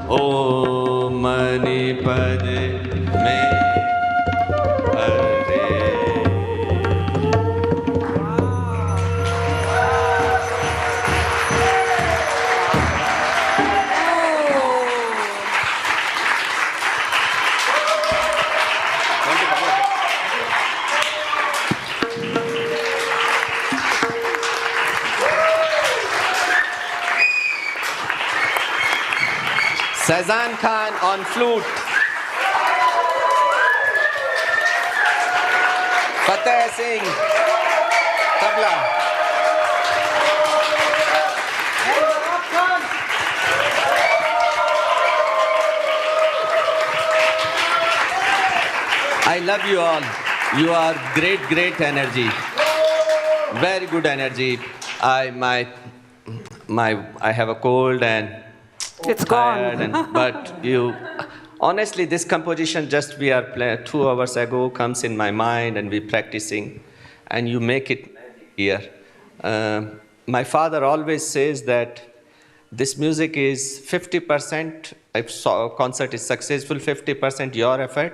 Om Mani Padme Sazan Khan on flute. Fateh Singh, tabla. I love you all. You are great energy. Very good energy. I have a cold and it's tired gone. but you, honestly, this composition just we are playing 2 hours ago comes in my mind and we practicing, and you make it here. My father always says that this music is 50%. If a concert is successful, 50% your effort,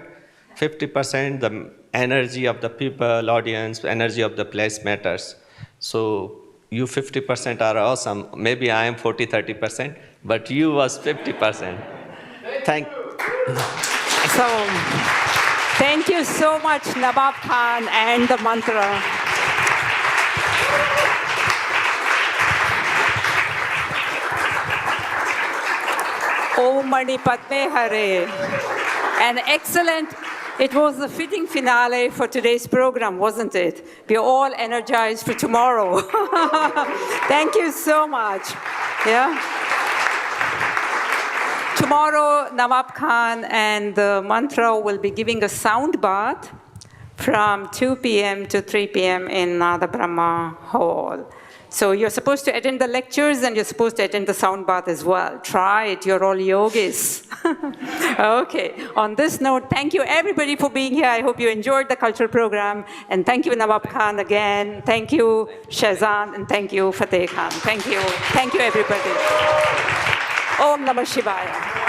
50% the energy of the people, audience, energy of the place matters. So you 50% are awesome. Maybe I am 40-30%, but you was 50%. Thank you so much, Nawab Khan and the mantra. Om Mani Padme Hare. An excellent, it was a fitting finale for today's program, wasn't it? We're all energized for tomorrow. Thank you so much. Yeah. Tomorrow, Nawab Khan and the mantra will be giving a sound bath from 2 p.m. to 3 p.m. in the Brahma Hall. So you're supposed to attend the lectures and you're supposed to attend the sound bath as well. Try it, you're all yogis. Okay, on this note, thank you everybody for being here. I hope you enjoyed the cultural program. And thank you, Nawab Khan, again. Thank you, Shahzan, and thank you, Fateh Khan. Thank you everybody. Om Namah Shivaya.